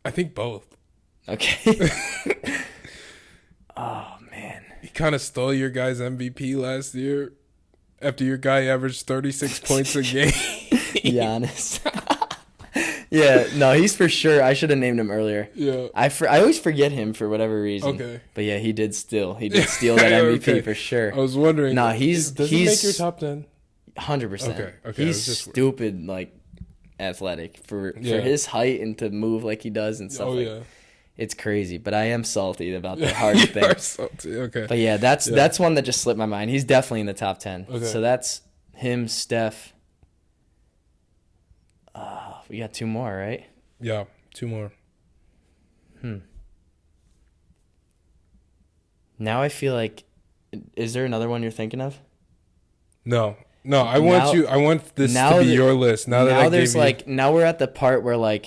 I think both. Okay. Oh, man. He kind of stole your guy's MVP last year after your guy averaged 36 points a game. Giannis. Yeah, no, he's for sure. I should have named him earlier. Yeah. I always forget him for whatever reason. Okay. But yeah, he did steal. He did steal that MVP for sure. I was wondering. No, does he make your top 10? 100%. Okay. He's stupid, athletic for his height and to move like he does and stuff. It's crazy, but I am salty about the Harden thing. You are salty. Okay. But yeah, that's one that just slipped my mind. He's definitely in the top 10. Okay. So that's him, Steph. We got 2 more, right? Yeah, 2 more. Now I feel like, is there another one you're thinking of? No, I want this to be your list. Now we're at the part where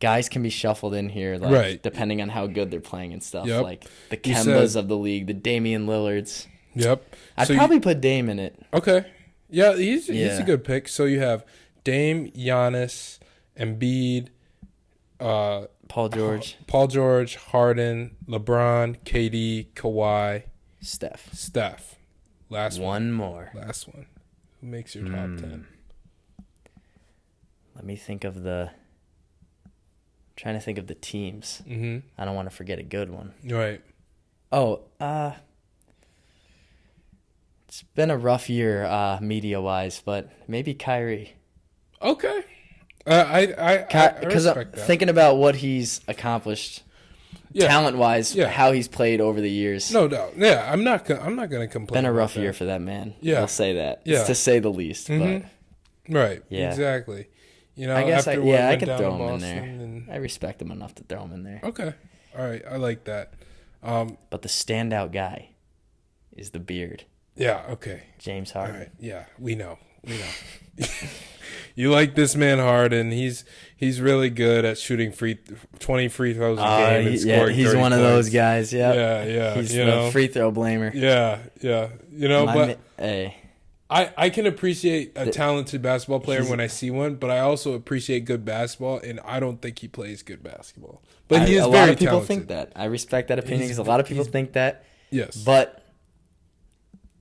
guys can be shuffled in here, depending on how good they're playing and stuff. Yep. Like the Kembas of the league, the Damian Lillards. Yep. I'd probably put Dame in it. Okay. Yeah, he's a good pick. So you have Dame, Giannis, Embiid, Paul George, Harden, LeBron, KD, Kawhi, Steph. Last one more. Last one. Who makes your top 10? Let me think of trying to think of the teams. Mm-hmm. I don't want to forget a good one. Right. Oh, it's been a rough year media-wise, but maybe Kyrie. Okay. Because I'm thinking about what he's accomplished, talent-wise, how he's played over the years. No doubt. Yeah, I'm not gonna complain. Been a rough year for that man. Yeah, I'll say that. Yeah, to say the least. Mm-hmm. But right. Yeah. Exactly. I guess I could throw him in there. I respect him enough to throw him in there. Okay. All right. I like that. But the standout guy is the beard. Yeah. Okay. James Harden. All right. Yeah. We know. You like this man Harden. He's really good at shooting 20 free throws a game and scoring 30 he's one of those guys. Yeah. He's the free throw blamer. Yeah. I can appreciate a talented basketball player when I see one, but I also appreciate good basketball, and I don't think he plays good basketball. But he is very talented. A lot of people think that. I respect that opinion because a lot of people think that. Yes. But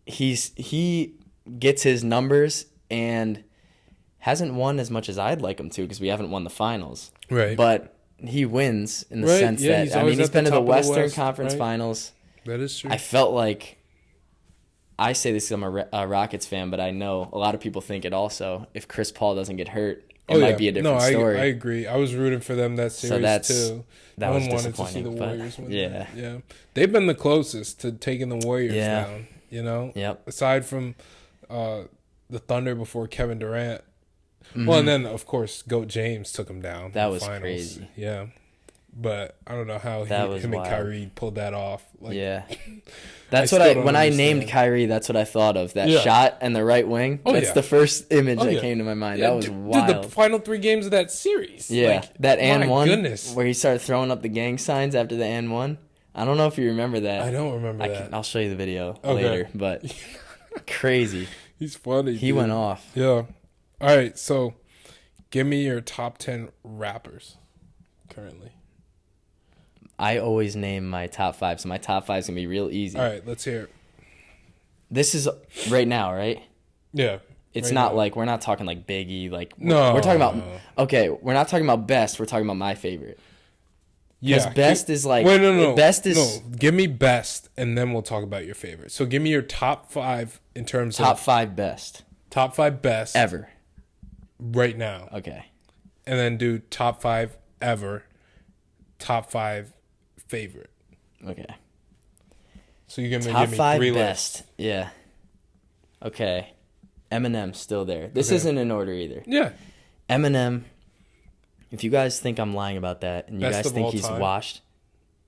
he gets his numbers and hasn't won as much as I'd like him to because we haven't won the finals. Right. But he wins in the sense that he's been to the Western Conference Finals. That is true. I felt like, I say this because I'm a Rockets fan, but I know a lot of people think it also. If Chris Paul doesn't get hurt, it might be a different story. I agree. I was rooting for them that series too. That was wanted to see disappointing. the Warriors win. Yeah. They've been the closest to taking the Warriors down. You know. Yep. Aside from the Thunder before Kevin Durant. Mm-hmm. Well, and then of course Goat James took him down. That was finals. crazy. Yeah. But I don't know how him and Kyrie pulled that off. That's when I named Kyrie, that's what I thought of. That shot and the right wing. That's the first image that came to my mind. That was wild. Dude, the final 3 games of that series. Yeah. That and one. Goodness. Where he started throwing up the gang signs after the and one. I don't know if you remember that. I don't remember that. I'll show you the video later. But crazy. He's funny. He went off. Yeah. All right. So give me your top 10 rappers currently. I always name my top 5, so my top 5 is going to be real easy. All right, let's hear it. This is right now, right? Yeah. It's not like, we're not talking like Biggie. No. We're talking about, okay, we're not talking about best. We're talking about my favorite. Because best is like. Wait, no. Best is. No, give me best, and then we'll talk about your favorite. So give me your top 5 in terms of. Top 5 best. Top 5 best. Ever. Right now. Okay. And then do top 5 ever. Top 5 favorite. Okay. So you're gonna top give me 5 3 best. lists. Yeah. Okay. Eminem's still there. This isn't in order either. Yeah. Eminem. If you guys think I'm lying about that, and you guys think he's washed,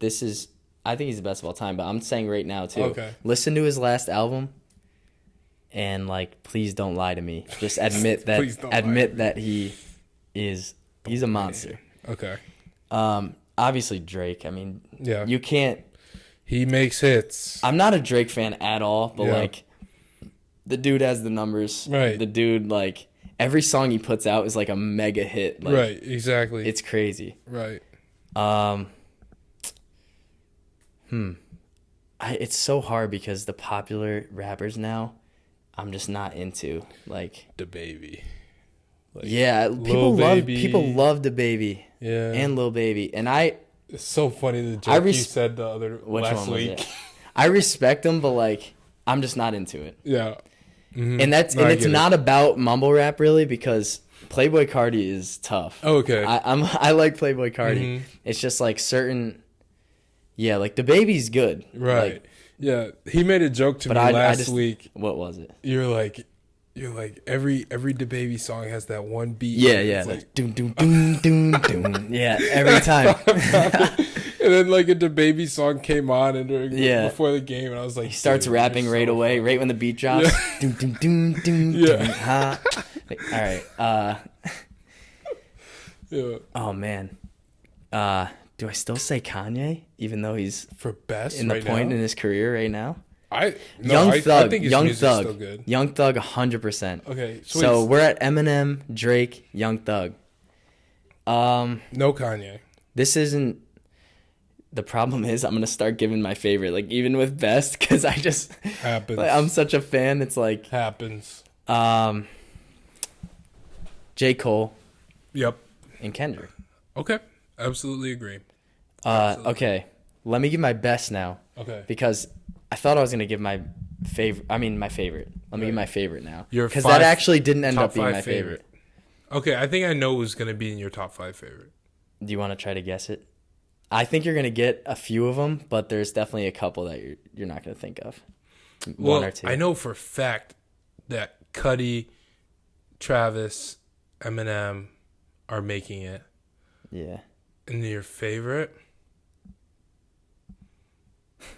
I think he's the best of all time. But I'm saying right now too. Okay. Listen to his last album, and please don't lie to me. Just admit that he's a monster. Okay. Obviously Drake. I mean, you can't. He makes hits. I'm not a Drake fan at all, but the dude has the numbers. Right. The dude every song he puts out is like a mega hit. Right. Exactly. It's crazy. Right. It's so hard because the popular rappers now, I'm just not into the baby. People love the baby. Yeah. And Lil Baby. And it's so funny the joke you said last week. I respect them, but I'm just not into it. Yeah. Mm-hmm. And it's not about mumble rap really, because Playboi Carti is tough. Oh, okay. I like Playboi Carti. Mm-hmm. It's just certain the baby's good. Right. He made a joke to me last week. What was it? You're like every DaBaby song has that one beat. Yeah. It's doom doom doom doom doom. Yeah, every time. And then a DaBaby song came on before the game, and I was like, he starts rapping right away, right when the beat drops. Yeah. Doom doom doom doom doom. Ha. All right. Yeah. Oh man. Do I still say Kanye, even though he's for best in the point in his career right now? Young Thug, I think his music's still good. Young Thug, 100%. Okay, sweet. So we're at Eminem, Drake, Young Thug. No Kanye. This isn't. The problem is I'm gonna start giving my favorite, even with best, because I just happens. I'm such a fan. It's happens. J. Cole. Yep. And Kendrick. Okay, absolutely agree. Okay, let me give my best now. Okay. Because I thought I was gonna give my favorite. I mean, my favorite. Let me give my favorite now. Because that actually didn't end up being my favorite. Okay, I think I know who's gonna be in your top 5 favorite. Do you want to try to guess it? I think you're gonna get a few of them, but there's definitely a couple that you're not gonna think of. One or two. I know for a fact that Cudi, Travis, Eminem are making it. Yeah. And your favorite?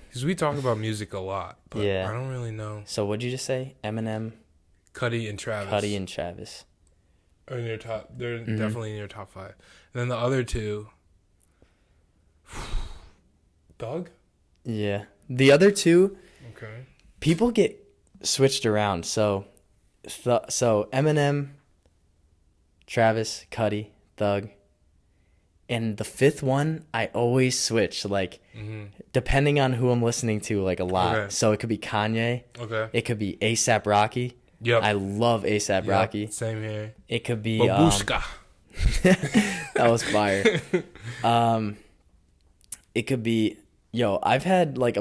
Because we talk about music a lot, but I don't really know. So what'd you just say? Eminem, Cudi, and Travis. Are in your top. They're definitely in your top 5. And then the other two. Thug? Yeah. The other two. Okay. People get switched around. So Eminem, Travis, Cudi, Thug. And the fifth one, I always switch, like, depending on who I'm listening to, like, a lot. Okay. So it could be Kanye. Okay. It could be A$AP Rocky. Yep. I love A$AP Rocky. Same here. It could be... Babushka. That was fire. It could be... Yo, I've had, like,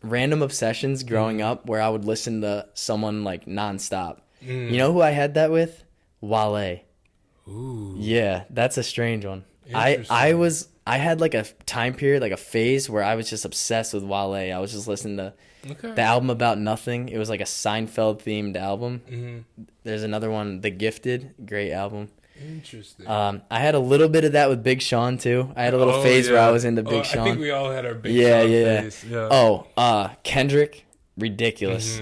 random obsessions growing up where I would listen to someone, like, nonstop. You know who I had that with? Wale. Ooh. Yeah, that's a strange one. I had like a time period, like a phase where I was just obsessed with Wale. I was just listening to the album About Nothing. It was like a Seinfeld themed album. There's another one, The Gifted, great album. Interesting. I had a little bit of that with Big Sean too. I had a little phase where I was into Big Sean. I think we all had our Big Sean phase. Yeah. Kendrick, ridiculous.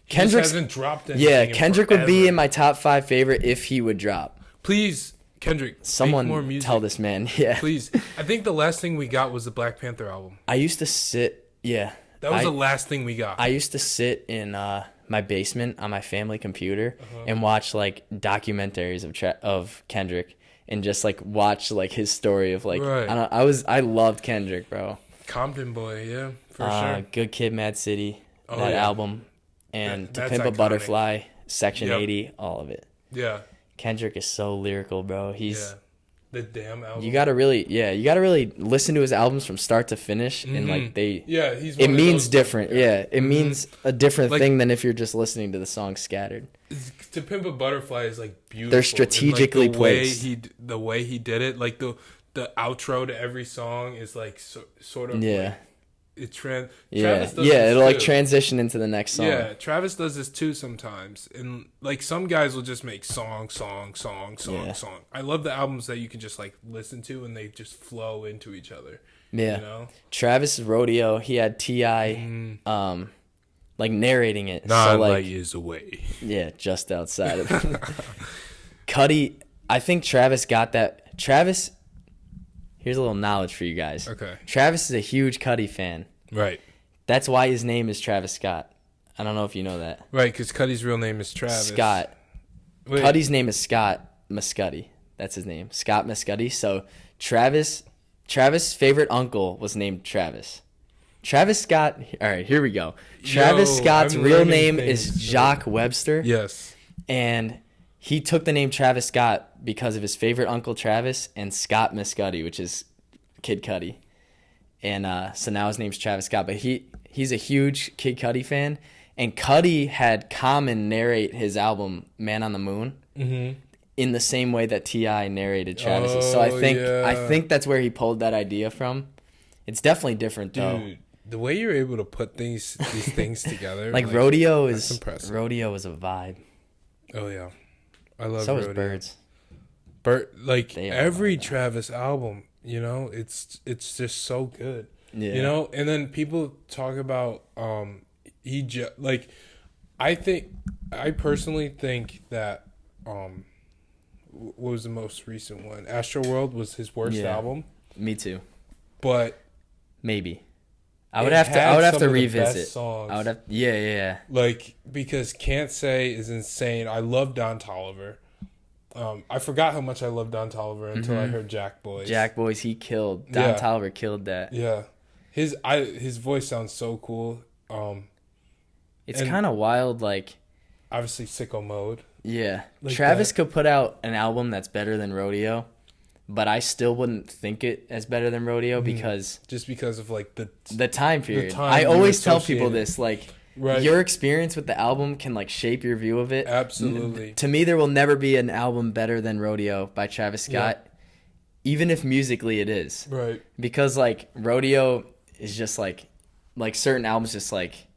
Kendrick hasn't dropped anything. Yeah, Kendrick would be in my top 5 favorite if he would drop. Please, Kendrick, someone make more music. Tell this man. Yeah. Please. I think the last thing we got was the Black Panther album. I used to sit. Yeah. That was the last thing we got. I used to sit in my basement on my family computer and watch like documentaries of Kendrick and just like watch like his story of like I loved Kendrick, bro. Compton boy, yeah, for sure. Good Kid, Mad City, album, and To Pimp a Butterfly, Section 80, all of it. Yeah. Kendrick is so lyrical, bro. He's the damn album. You gotta really listen to his albums from start to finish, and like it means different. Yeah, it means a different thing than if you're just listening to the song scattered. To Pimp a Butterfly is like beautiful. They're strategically placed. The way he did it, like the outro to every song is like sort of like, Travis does it'll like transition into the next song. Yeah, Travis does this too sometimes, and like some guys will just make song. I love the albums that you can just like listen to and they just flow into each other. Yeah, you know? Travis Rodeo, he had T.I. Like narrating it. 9 light years away. Yeah, just outside of it. Cudi, I think Travis got that. Travis. Here's a little knowledge for you guys. Okay. Travis is a huge Cudi fan. Right. That's why his name is Travis Scott. I don't know if you know that. Right, because Cudi's real name is Travis. Scott. Wait. Cudi's name is Scott Mescudi. That's his name. Scott Mescudi. So Travis' favorite uncle was named Travis. Travis Scott. All right, here we go. Travis Scott's real name is Jacques Webster. Yes. And he took the name Travis Scott because of his favorite uncle Travis and Scott Mescudi, which is Kid Cudi. And so now his name's Travis Scott. But he's a huge Kid Cudi fan. And Cudi had Common narrate his album Man on the Moon in the same way that T.I. narrated Travis's. So I think that's where he pulled that idea from. It's definitely different though. Dude, the way you're able to put these things together. like Rodeo is impressive. Rodeo is a vibe. Oh yeah. I love so Rodeo. Is Birds. Every Travis album, you know, it's just so good. Yeah. You know, and then people talk about I personally think that what was the most recent one? Astroworld was his worst album. Me too. But maybe I would have to revisit. I would have Like, because Can't Say is insane. I love Don Toliver. I forgot how much I loved Don Toliver until I heard Jack Boys. Jack Boys, he killed. Don Toliver killed that. Yeah. His voice sounds so cool. It's kind of wild, like obviously Sicko Mode. Yeah. Like Travis could put out an album that's better than Rodeo, but I still wouldn't think it as better than Rodeo because of like the time period. I always tell people this, like your experience with the album can like shape your view of it. Absolutely. To me, there will never be an album better than Rodeo by Travis Scott, even if musically it is. Right. Because like Rodeo is just like certain albums just like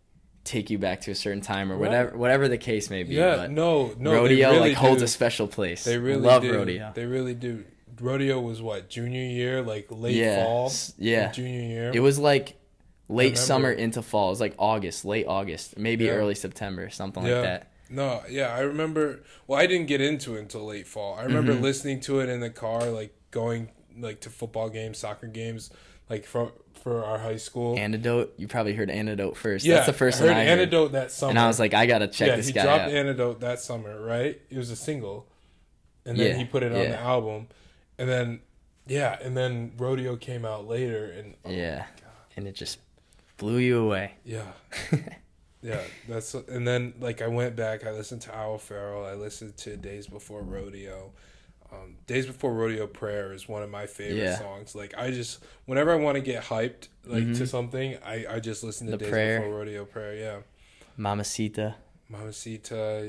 take you back to a certain time or whatever the case may be. Yeah, but no, Rodeo really holds a special place. They really love do. Rodeo. They really do. Rodeo was what, junior year, like late fall? Yeah. Junior year. It was like late summer into fall. It was like late August, maybe early September, something like that. No, I remember. Well, I didn't get into it until late fall. I remember listening to it in the car, like going like to football games, soccer games, like for our high school. Antidote. You probably heard Antidote first. Yeah, that's the first one I heard. Antidote that summer, and I was like, I gotta check this guy out. He dropped Antidote that summer, right? It was a single, and then he put it on the album, and then Yeah, and then Rodeo came out later, and and it just blew you away. Yeah. Yeah, and then like I went back, I listened to Owl Pharaoh, I listened to Days Before Rodeo. Days Before Rodeo Prayer is one of my favorite songs. Like whenever I want to get hyped to something, I just listen to Days Before Rodeo Prayer. Yeah. Mamacita,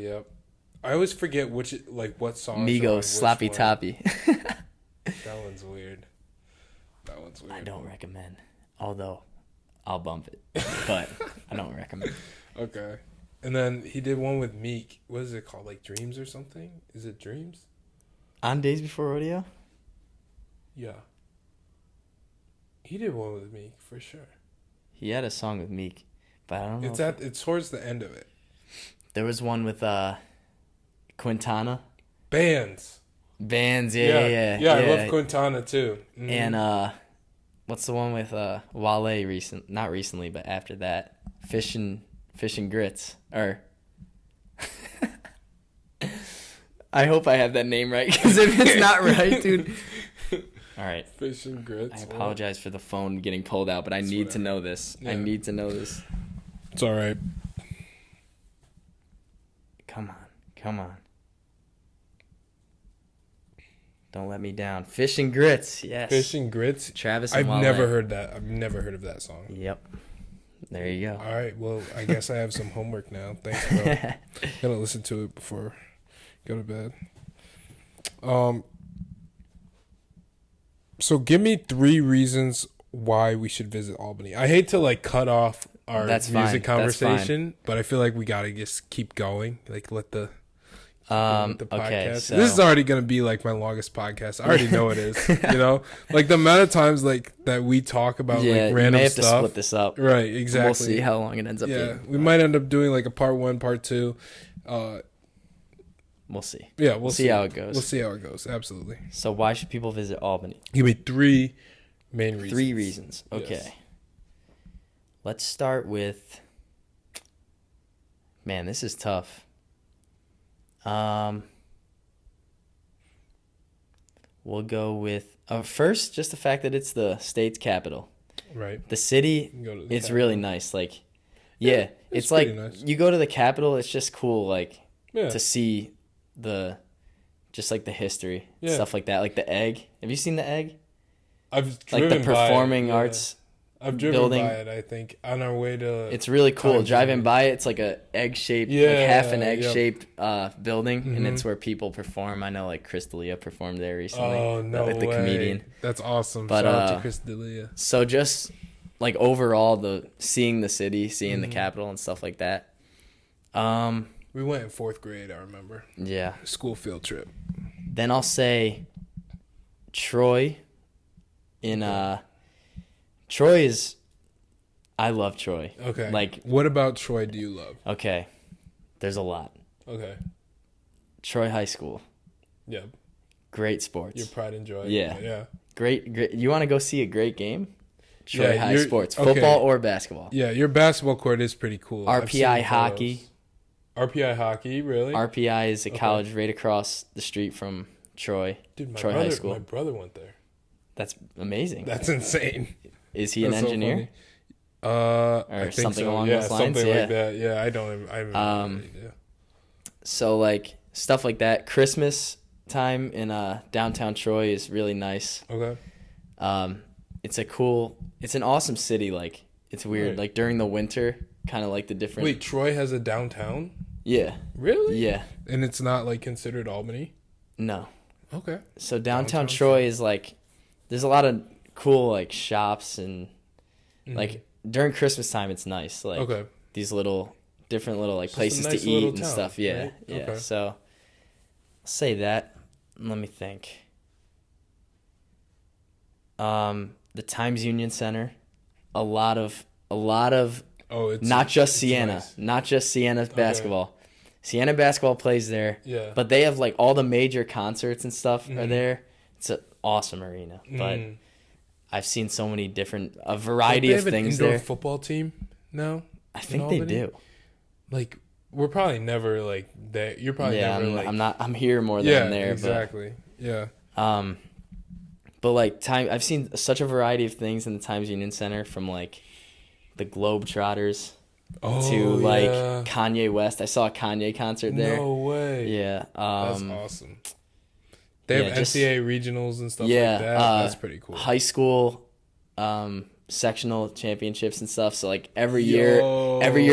yep. I always forget what song. Migos, Sloppy Toppy. That one's weird. I don't recommend. Although I'll bump it. But I don't recommend. Okay. And then he did one with Meek. What is it called? Like Dreams or something? Is it Dreams? On Days Before Rodeo? Yeah. He did one with Meek for sure. He had a song with Meek, but I don't know. It's towards the end of it. There was one with Quintana. Bands, yeah. I love Quintana too. Mm. And what's the one with Wale not recently, but after that, Fish and Grits, or I hope I have that name right, because if it's not right, dude. All right. Fish and Grits. I apologize for the phone getting pulled out, but I need to know this. Yeah. I need to know this. It's all right. Come on. Don't let me down. Fish and Grits, yes. Fish and Grits. Travis and I've never heard that. I've never heard of that song. Yep. There you go. All right. Well, I guess I have some homework now. Thanks, bro. Gotta listen to it before I go to bed. So give me 3 reasons why we should visit Albany. I hate to cut off our music conversation, but I feel like we gotta just keep going. Let the podcast. Okay, so this is already gonna be my longest podcast. I already know it is. The amount of times that we talk about random stuff. You may have to split this up. Right, exactly. We'll see how long it ends up being. Yeah, we might end up doing a part 1, part 2. We'll see. Yeah, we'll see how it goes. We'll see how it goes. Absolutely. So why should people visit Albany? Give me 3 main reasons. 3 reasons. Okay. Yes. Let's start with. Man, this is tough. We'll go with first, just the fact that it's the state's capital. Right. The city, it's really nice. It's nice. You go to the Capitol, it's just cool, to see the history, stuff like that, the egg. Have you seen the egg? I've driven the performing arts. I've driven building. by it, I think, on our way to. It's really cool. Driving by it, it's a egg-shaped, half an egg-shaped building, and it's where people perform. I know, Chris D'Elia performed there recently. Oh, no way. The comedian. That's awesome. But, shout out to Chris D'Elia. So just, overall, seeing the city, seeing the Capitol and stuff like that. We went in 4th grade, I remember. Yeah. School field trip. Then I'll say Troy. Troy is... I love Troy. Okay. What about Troy do you love? Okay. There's a lot. Okay. Troy High School. Yeah. Great sports. Your pride and joy. Yeah. Yeah. Great. You want to go see a great game? Troy High sports. Football or basketball. Yeah, your basketball court is pretty cool. RPI hockey. RPI hockey, really? RPI is a college right across the street from Troy. Dude, Troy High School. My brother went there. That's amazing. That's insane. Is he an engineer? Or I think something so. Along those lines? Something like that. Yeah, I don't have any idea. So stuff like that. Christmas time in downtown Troy is really nice. Okay. It's an awesome city. It's weird. Right. During the winter, kind of the different. Wait, Troy has a downtown? Yeah. Really? Yeah. And it's not considered Albany? No. Okay. So downtown Troy is there's a lot of cool shops and during Christmas time it's nice. These different little places to eat and stuff. Yeah. Right? Yeah. Okay. So I'll say that. Let me think. The Times Union Center, a lot of not just Siena basketball. Siena basketball plays there. Yeah. But they have all the major concerts and stuff are there. It's an awesome arena. But I've seen so many a variety of things there. They have an indoor football team now? I think they do. We're probably never there. You're probably never I'm here more than I'm there. Exactly. Yeah. But But like I've seen such a variety of things in the Times Union Center, from like the Globetrotters to like Kanye West. I saw a Kanye concert there. No way. Yeah. That's awesome. They have NCAA regionals and stuff like that. That's pretty cool. High school sectional championships and stuff. So like every year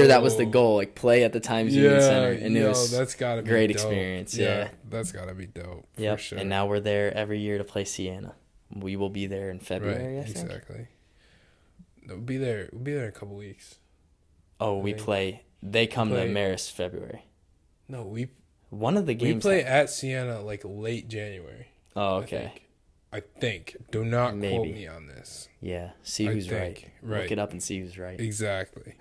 that was the goal. Like play at the Times Union Center, and it was that's gotta be great dope. experience. Yeah, that's gotta be dope. Yep. For sure. And now we're there every year to play Siena. We will be there in February. Right. I think. Exactly. We'll be there. We'll be there in a couple weeks. Oh, we play. They come to Marist February. No, one of the games. We play at Siena like late January. Oh, okay. I think. Do not quote me on this. Yeah. See who's right. Look it up and see who's right. Exactly.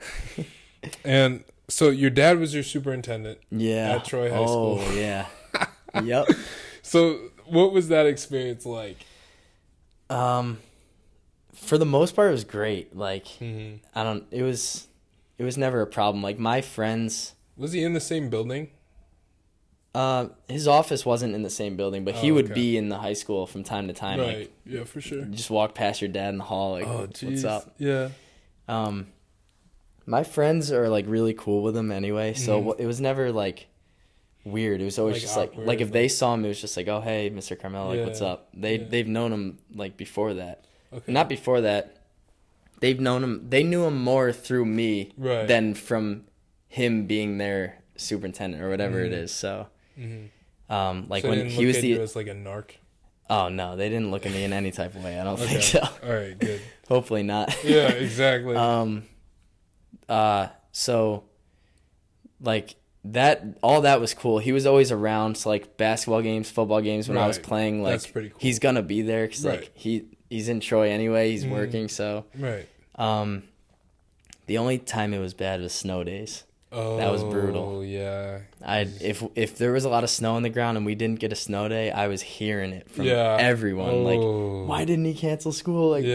And so your dad was your superintendent. Yeah. At Troy High School. Oh, yeah. Yep. So what was that experience like? For the most part, it was great. Like, it was never a problem. Like my friends. Was he in the same building? His office wasn't in the same building, but he would be in the high school from time to time. Right. Like, yeah, for sure. Just walk past your dad in the hall. Like, what's up? Yeah. My friends are like really cool with him anyway, so it was never like weird. It was always like, just awkward, like if they saw him, it was just like, oh hey, Mr. Carmello, like what's up? They've known him like before that. Okay. Not before that. They've known him. They knew him more through me than from him being their superintendent or whatever it is. So, like so when he was you as like a narc. Oh no, they didn't look at me in any type of way. I don't think so. All right, good. Hopefully not. Yeah, exactly. So, like that, all that was cool. He was always around. So like basketball games, football games when I was playing. Like that's pretty cool. He's gonna be there because like he's in Troy anyway. He's working. So the only time it was bad was snow days. Oh, that was brutal. Oh yeah. If there was a lot of snow on the ground and we didn't get a snow day, I was hearing it from everyone. Like, why didn't he cancel school? Like,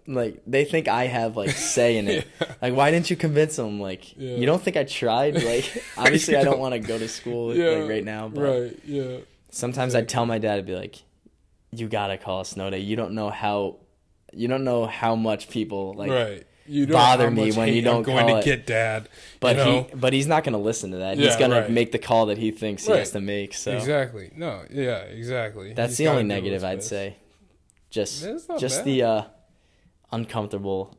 like they think I have like say in it. Like, why didn't you convince him? Like, you don't think I tried? Like, obviously I don't want to go to school like right now. But sometimes I'd tell my dad, I'd be like, you gotta call a snow day. You don't know how much people like. You don't bother me when you don't call it. I'm going to get dad. But he's not going to listen to that. He's going to make the call that he thinks he has to make. So exactly. No. Yeah. Exactly. That's the only negative I'd say. Just the uncomfortable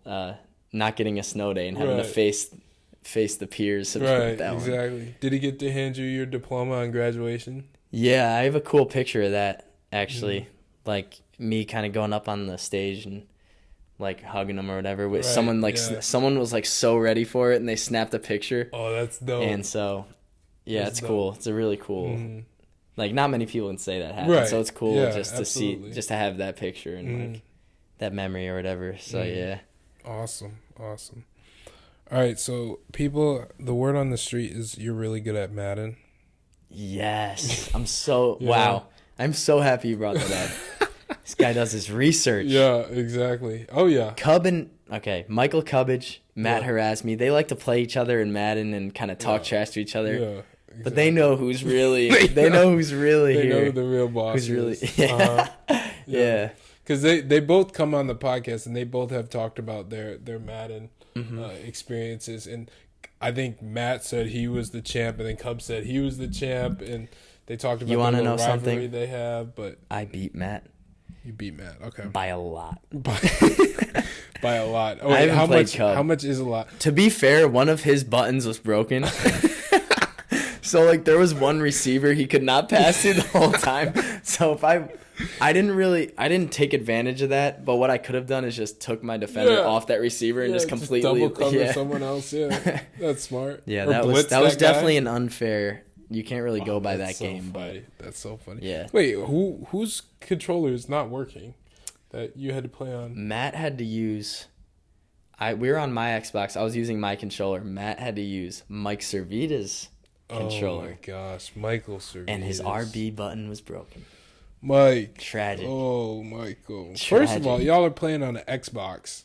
not getting a snow day and having to face the peers. Right. Exactly. Did he get to hand you your diploma on graduation? Yeah, I have a cool picture of that actually. Like me kind of going up on the stage and like hugging him or whatever with someone like someone was like so ready for it and they snapped a picture. Oh, that's dope. And so it's dope. Cool. It's a really cool like not many people can say that happened. So it's cool just to see, just to have that picture and like that memory or whatever. So Awesome. All right, so people, the word on the street is you're really good at Madden. Yes. I'm so wow. I'm so happy you brought that up. This guy does his research. Yeah, exactly. Oh, yeah. Michael Cubbage, Matt Harasmi, they like to play each other in Madden and kind of talk trash to each other. Yeah, exactly. But they know who's really, they know who's really here. They know who the real boss who's really, yeah. Because they both come on the podcast and they both have talked about their Madden experiences. And I think Matt said he was the champ and then Cub said he was the champ. And they talked about the rivalry something? They have. But I beat Matt. You beat Matt, okay. By a lot. By a lot. Oh, wait, how much is a lot? To be fair, one of his buttons was broken. So like there was one receiver he could not pass to the whole time. So if I didn't take advantage of that, but what I could have done is just took my defender off that receiver and just completely double cover someone else. Yeah. That's smart. Yeah, that was definitely an unfair. You can't really go by that game, but that's so funny. Yeah. Wait, whose controller is not working that you had to play on? Matt had to use. We were on my Xbox. I was using my controller. Matt had to use Mike Servita's controller. Oh my gosh, Michael Servita. And his RB button was broken. Mike. Tragic. Oh, Michael. Tragic. First of all, y'all are playing on an Xbox.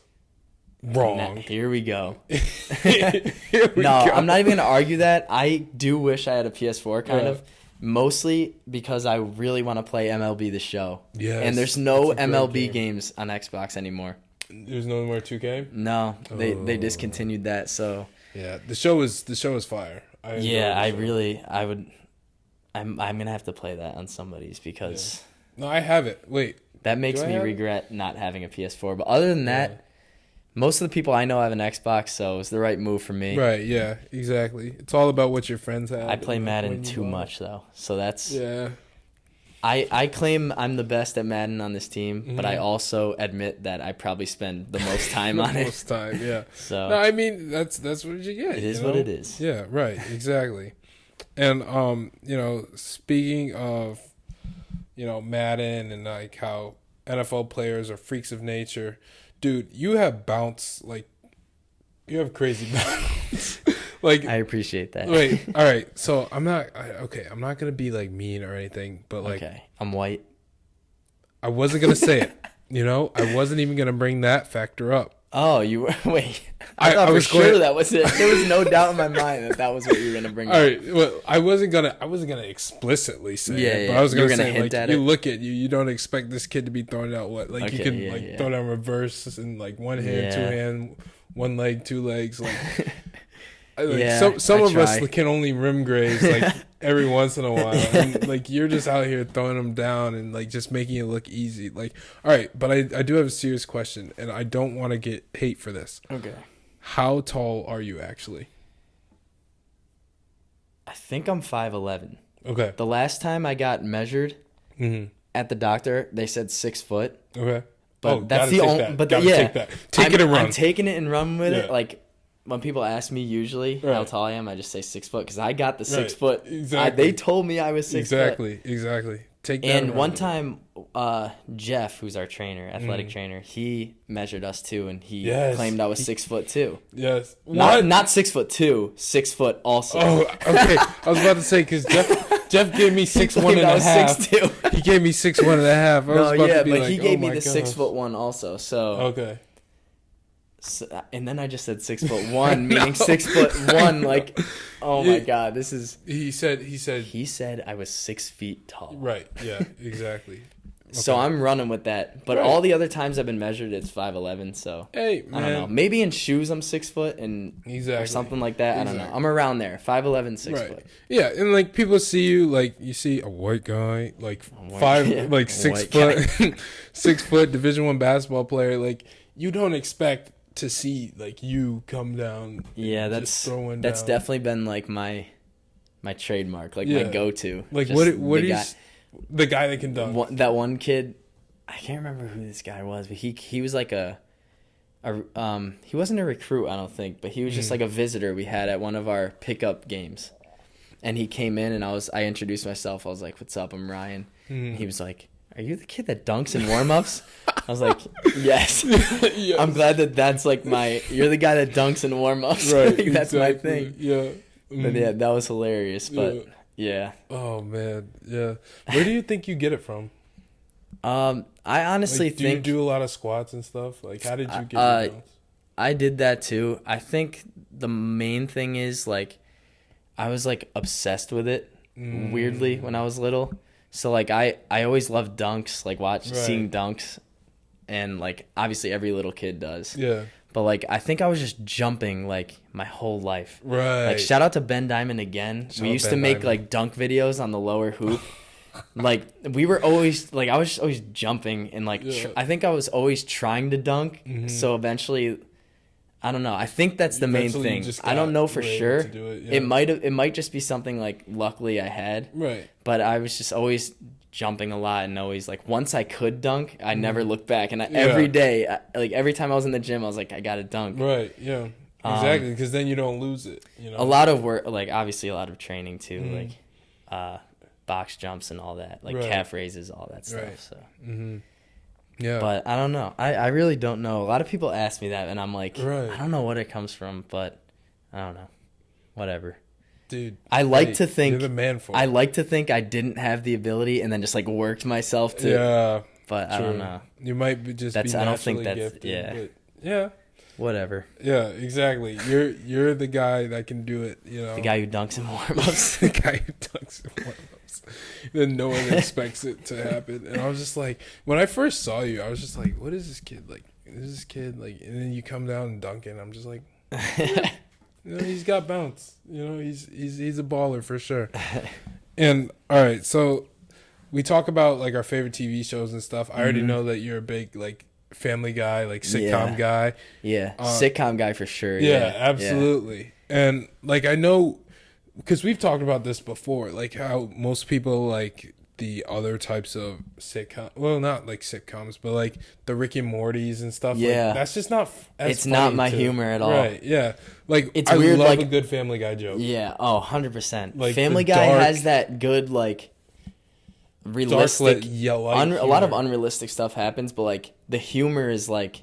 Wrong. Here we go. I'm not even going to argue that. I do wish I had a PS4 kind of. Mostly because I really want to play MLB The Show. Yes, and there's no MLB games on Xbox anymore. There's no more 2K? No, they discontinued that. So yeah, the show is fire. I'm gonna have to play that on somebody's because no, I have it. Wait, that makes me regret not having a PS4. But other than that, most of the people I know have an Xbox, so it's the right move for me. Right? Yeah, exactly. It's all about what your friends have. I play Madden too much though, so that's yeah. I claim I'm the best at Madden on this team, but I also admit that I probably spend the most time on it. Most time, yeah. So no, I mean that's what you get. It is what it is. Yeah, right, exactly. And speaking of, Madden and like how NFL players are freaks of nature, dude, you have bounce, like you have crazy bounce. Like I appreciate that. Wait, all right. So I'm not gonna be like mean or anything, but like I'm white. I wasn't gonna say it. I wasn't even gonna bring that factor up. Oh, you were wait. I was sure that was it. There was no doubt in my mind that was what you were gonna bring up. All right. Well, I wasn't gonna explicitly say it, but I was gonna say hint like at you it. look at you don't expect this kid to be throwing out what like you can throw down reverse and like one hand, two hand, one leg, two legs like. Some of us can only rim graze like every once in a while. And, like you're just out here throwing them down and like just making it look easy. Like, all right, but I do have a serious question, and I don't want to get hate for this. Okay. How tall are you actually? I think I'm 5'11". Okay. The last time I got measured at the doctor, they said 6 foot. Okay. But that's the only. But take that. Take it and run. I'm taking it and run with it. Like. When people ask me usually how tall I am, I just say 6 foot because I got the 6 foot. Exactly. They told me I was 6 foot. Exactly. Take that. And one time, Jeff, who's our trainer, athletic trainer, he measured us too, and he claimed I was 6 foot too. Yes. Not 6'2", 6 foot also. Oh, okay. I was about to say because Jeff gave me 6'1" and a half. 6'2". He gave me 6'1" and a half. But he gave me the 6 foot one also. So okay. So, and then I just said 6'1", meaning 6'1". Like, oh my god, this is. He said I was 6 feet tall. Right. Yeah. Exactly. Okay. So I'm running with that. But all the other times I've been measured, it's 5'11". So hey, man. I don't know. Maybe in shoes I'm 6 foot and or something like that. I don't know. I'm around there. 5'11", 6 foot. Yeah, and like people see you like you see a white guy like 6 foot, 6 foot Division I basketball player. Like you don't expect to see like you come down. Yeah, that's definitely been like my trademark, like my go-to. Like just what is the guy that can dunk? That one kid, I can't remember who this guy was, but he was like he wasn't a recruit, I don't think, but he was just like a visitor we had at one of our pickup games, and he came in and I introduced myself. I was like, "What's up? I'm Ryan." And he was like, "Are you the kid that dunks in warm-ups?" I was like, yes. Yes. I'm glad that's like you're the guy that dunks in warm-ups. Right, like, that's my thing. Yeah. But yeah, that was hilarious. But yeah. Oh man, yeah. Where do you think you get it from? I honestly think. Do you do a lot of squats and stuff? Like, how did you get your dunks? I did that too. I think the main thing is like, I was like obsessed with it weirdly when I was little. So like I always loved dunks, like seeing dunks, and like obviously every little kid does. Yeah. But like I think I was just jumping like my whole life. Right. Like shout out to Ben Diamond again. We used to make like dunk videos on the lower hoop. Like we were always like I was just always jumping and like I think I was always trying to dunk. So eventually, I don't know. I think that's the main thing. I don't know for sure. It might just be something like luckily I had. Right. But I was just always jumping a lot and always like once I could dunk, I never looked back. And every day, like every time I was in the gym, I was like, I gotta dunk. Right. Yeah. Exactly. Because then you don't lose it. You know. A lot of work, like obviously a lot of training too, like box jumps and all that, like calf raises, all that stuff. Right. So. Yeah. But I don't know. I really don't know. A lot of people ask me that, and I'm like, I don't know what it comes from, but I don't know. Whatever. Dude, I like to think you're the man for it. I like to think I didn't have the ability and then just like worked myself to. Yeah. But I don't know. You might be just that's. Be I don't think that's gifted, yeah. But yeah. Whatever. Yeah, exactly. You're the guy that can do it. You know. The guy who dunks in warm-ups. The guy who dunks in warm-ups. Then no one expects it to happen. And I was just like, when I first saw you, I was just like, what is this kid like? Is this kid like? And then you come down and dunk it. And I'm just like, he's got bounce. He's a baller for sure. And all right, so we talk about like our favorite TV shows and stuff. I already know that you're a big like Family Guy, like sitcom guy. Yeah, sitcom guy for sure. Yeah, absolutely. Yeah. And like I know, because we've talked about this before, like how most people like the other types of sitcom. Well, not like sitcoms, but like the Rick and Morty's and stuff. Yeah, like, that's just not. It's not my humor at all. Right? Yeah. Like it's I weird. love Like a good Family Guy joke. Yeah. Oh, 100%. Like Family Guy has that good like realistic. A lot of unrealistic stuff happens, but like the humor is like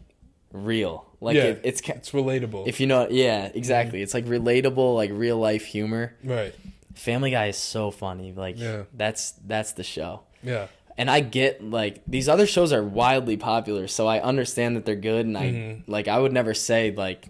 real. Like it's relatable. If you know, yeah, exactly. It's like relatable, like real life humor. Right. Family Guy is so funny. Like that's the show. Yeah. And I get like these other shows are wildly popular, so I understand that they're good. And I would never say like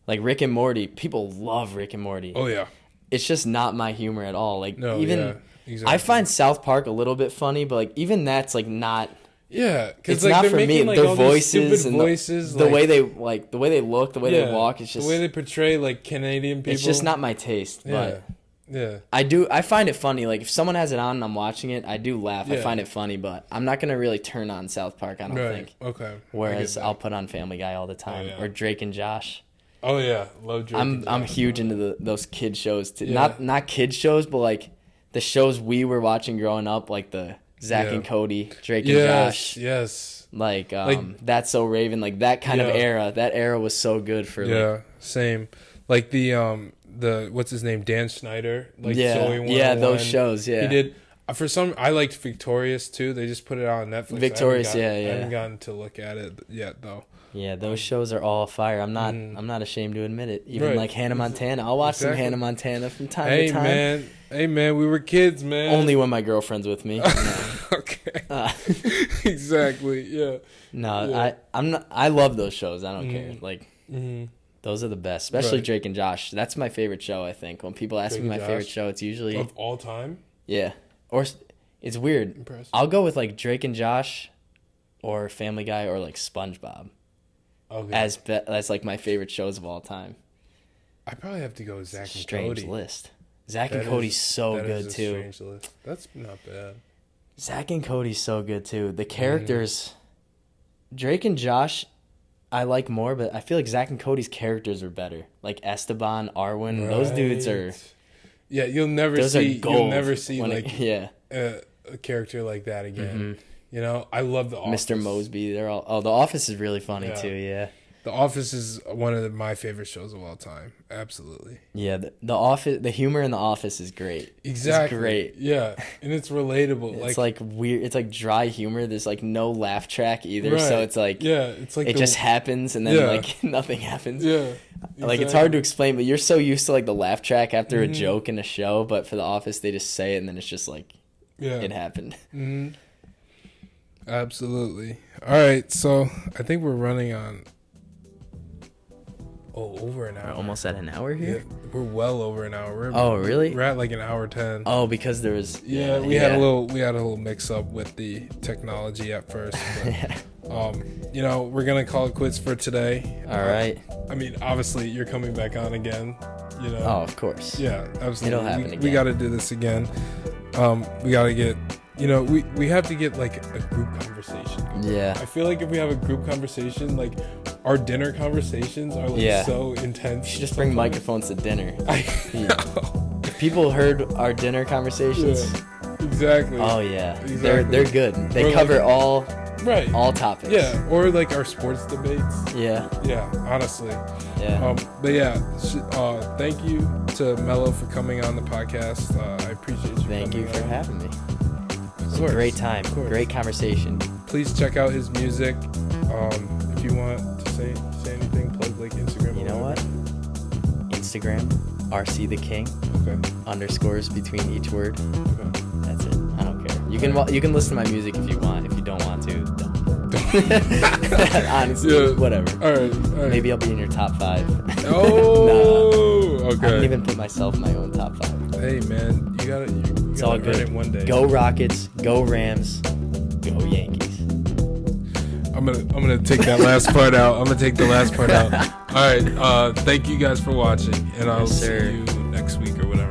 Rick and Morty. People love Rick and Morty. Oh yeah. It's just not my humor at all. Like exactly. I find South Park a little bit funny, but like even that's like not. Yeah, it's like, not for me. Like, their voices and the way they look, the way they walk. It's just the way they portray like Canadian people. It's just not my taste. But yeah, I find it funny. Like if someone has it on and I'm watching it, I do laugh. I find it funny, but I'm not gonna really turn on South Park. I don't think. Okay. Whereas I'll put on Family Guy all the time or Drake and Josh. Oh yeah, love Drake. I'm huge into those kid shows too. Yeah. Not kid shows, but like the shows we were watching growing up, like the Zach and Cody, Drake and Josh. Yes. Like That's So Raven, like that kind of era. That era was so good for same. Like the what's his name, Dan Schneider, like Zoe 101. Those shows. He did. For some, I liked Victorious too. They just put it on Netflix. Victorious, I haven't gotten to look at it yet though. Yeah, those shows are all fire. I'm not ashamed to admit it. Even like Hannah Montana, I'll watch some Hannah Montana from time to time. Hey man, we were kids, man. Only when my girlfriend's with me. Okay. Exactly. Yeah. No, yeah. I'm not. I love those shows. I don't care. Like, those are the best, especially Drake and Josh. That's my favorite show. I think when people ask me my favorite show, it's usually of all time. Yeah, or it's weird. Impressive. I'll go with like Drake and Josh, or Family Guy, or like SpongeBob. Okay. As like my favorite shows of all time. I probably have to go with Zach and Strange Cody. List. Zach and Cody's so good too. Strange list. That's not bad. Zach and Cody's so good too. The characters, Drake and Josh, I like more, but I feel like Zach and Cody's characters are better. Like Esteban, Arwen, those dudes are. Yeah, you'll never see a character like that again. You know, I love The Office. Mr. Mosby, they're all. Oh, The Office is really funny too. Yeah. The Office is one of my favorite shows of all time. Absolutely. Yeah, the Office, the humor in The Office is great. Exactly. It's great. Yeah, and it's relatable. It's like weird. It's like dry humor. There's like no laugh track either. Right. So it's like it's like it just happens and then like nothing happens. Yeah. Exactly. Like it's hard to explain, but you're so used to like the laugh track after a joke in a show. But for The Office, they just say it and then it's just like it happened. Absolutely. All right, so I think we're running on. Over an hour. We're almost at an hour here? Yeah, we're well over an hour. Really? We're at like an hour 10. Oh, because there was we had a little mix up with the technology at first. But, you know, we're gonna call it quits for today. All right. I mean, obviously you're coming back on again. You know. Oh, of course. Yeah, absolutely. It'll happen again. We got to do this again. We got to get. You know, we have to get like a group conversation. Yeah. I feel like if we have a group conversation, like our dinner conversations are like so intense. You should just bring microphones to dinner. If people heard our dinner conversations. Yeah, exactly. Oh yeah. Exactly. They're good. They cover all topics. Yeah, or like our sports debates. Yeah. Yeah, honestly. Yeah. But yeah, thank you to Mello for coming on the podcast. I appreciate you. Thank you for having me. It was a great time. Great conversation. Please check out his music. If you want to say anything, plug like Instagram. You know what? Instagram, RC the King. Okay. Underscores between each word. Okay. That's it. I don't care. You can listen to my music if you want. If you don't want to, don't. Honestly, whatever. All right. Maybe I'll be in your top 5. Oh. Okay. I didn't even put myself in my own top 5. Hey man, you gotta. It's all good. One day. Go Rockets. Go Rams. Go Yankees. I'm gonna take that last part out. I'm gonna take the last part out. All right. Thank you guys for watching, and I'll see you next week or whatever.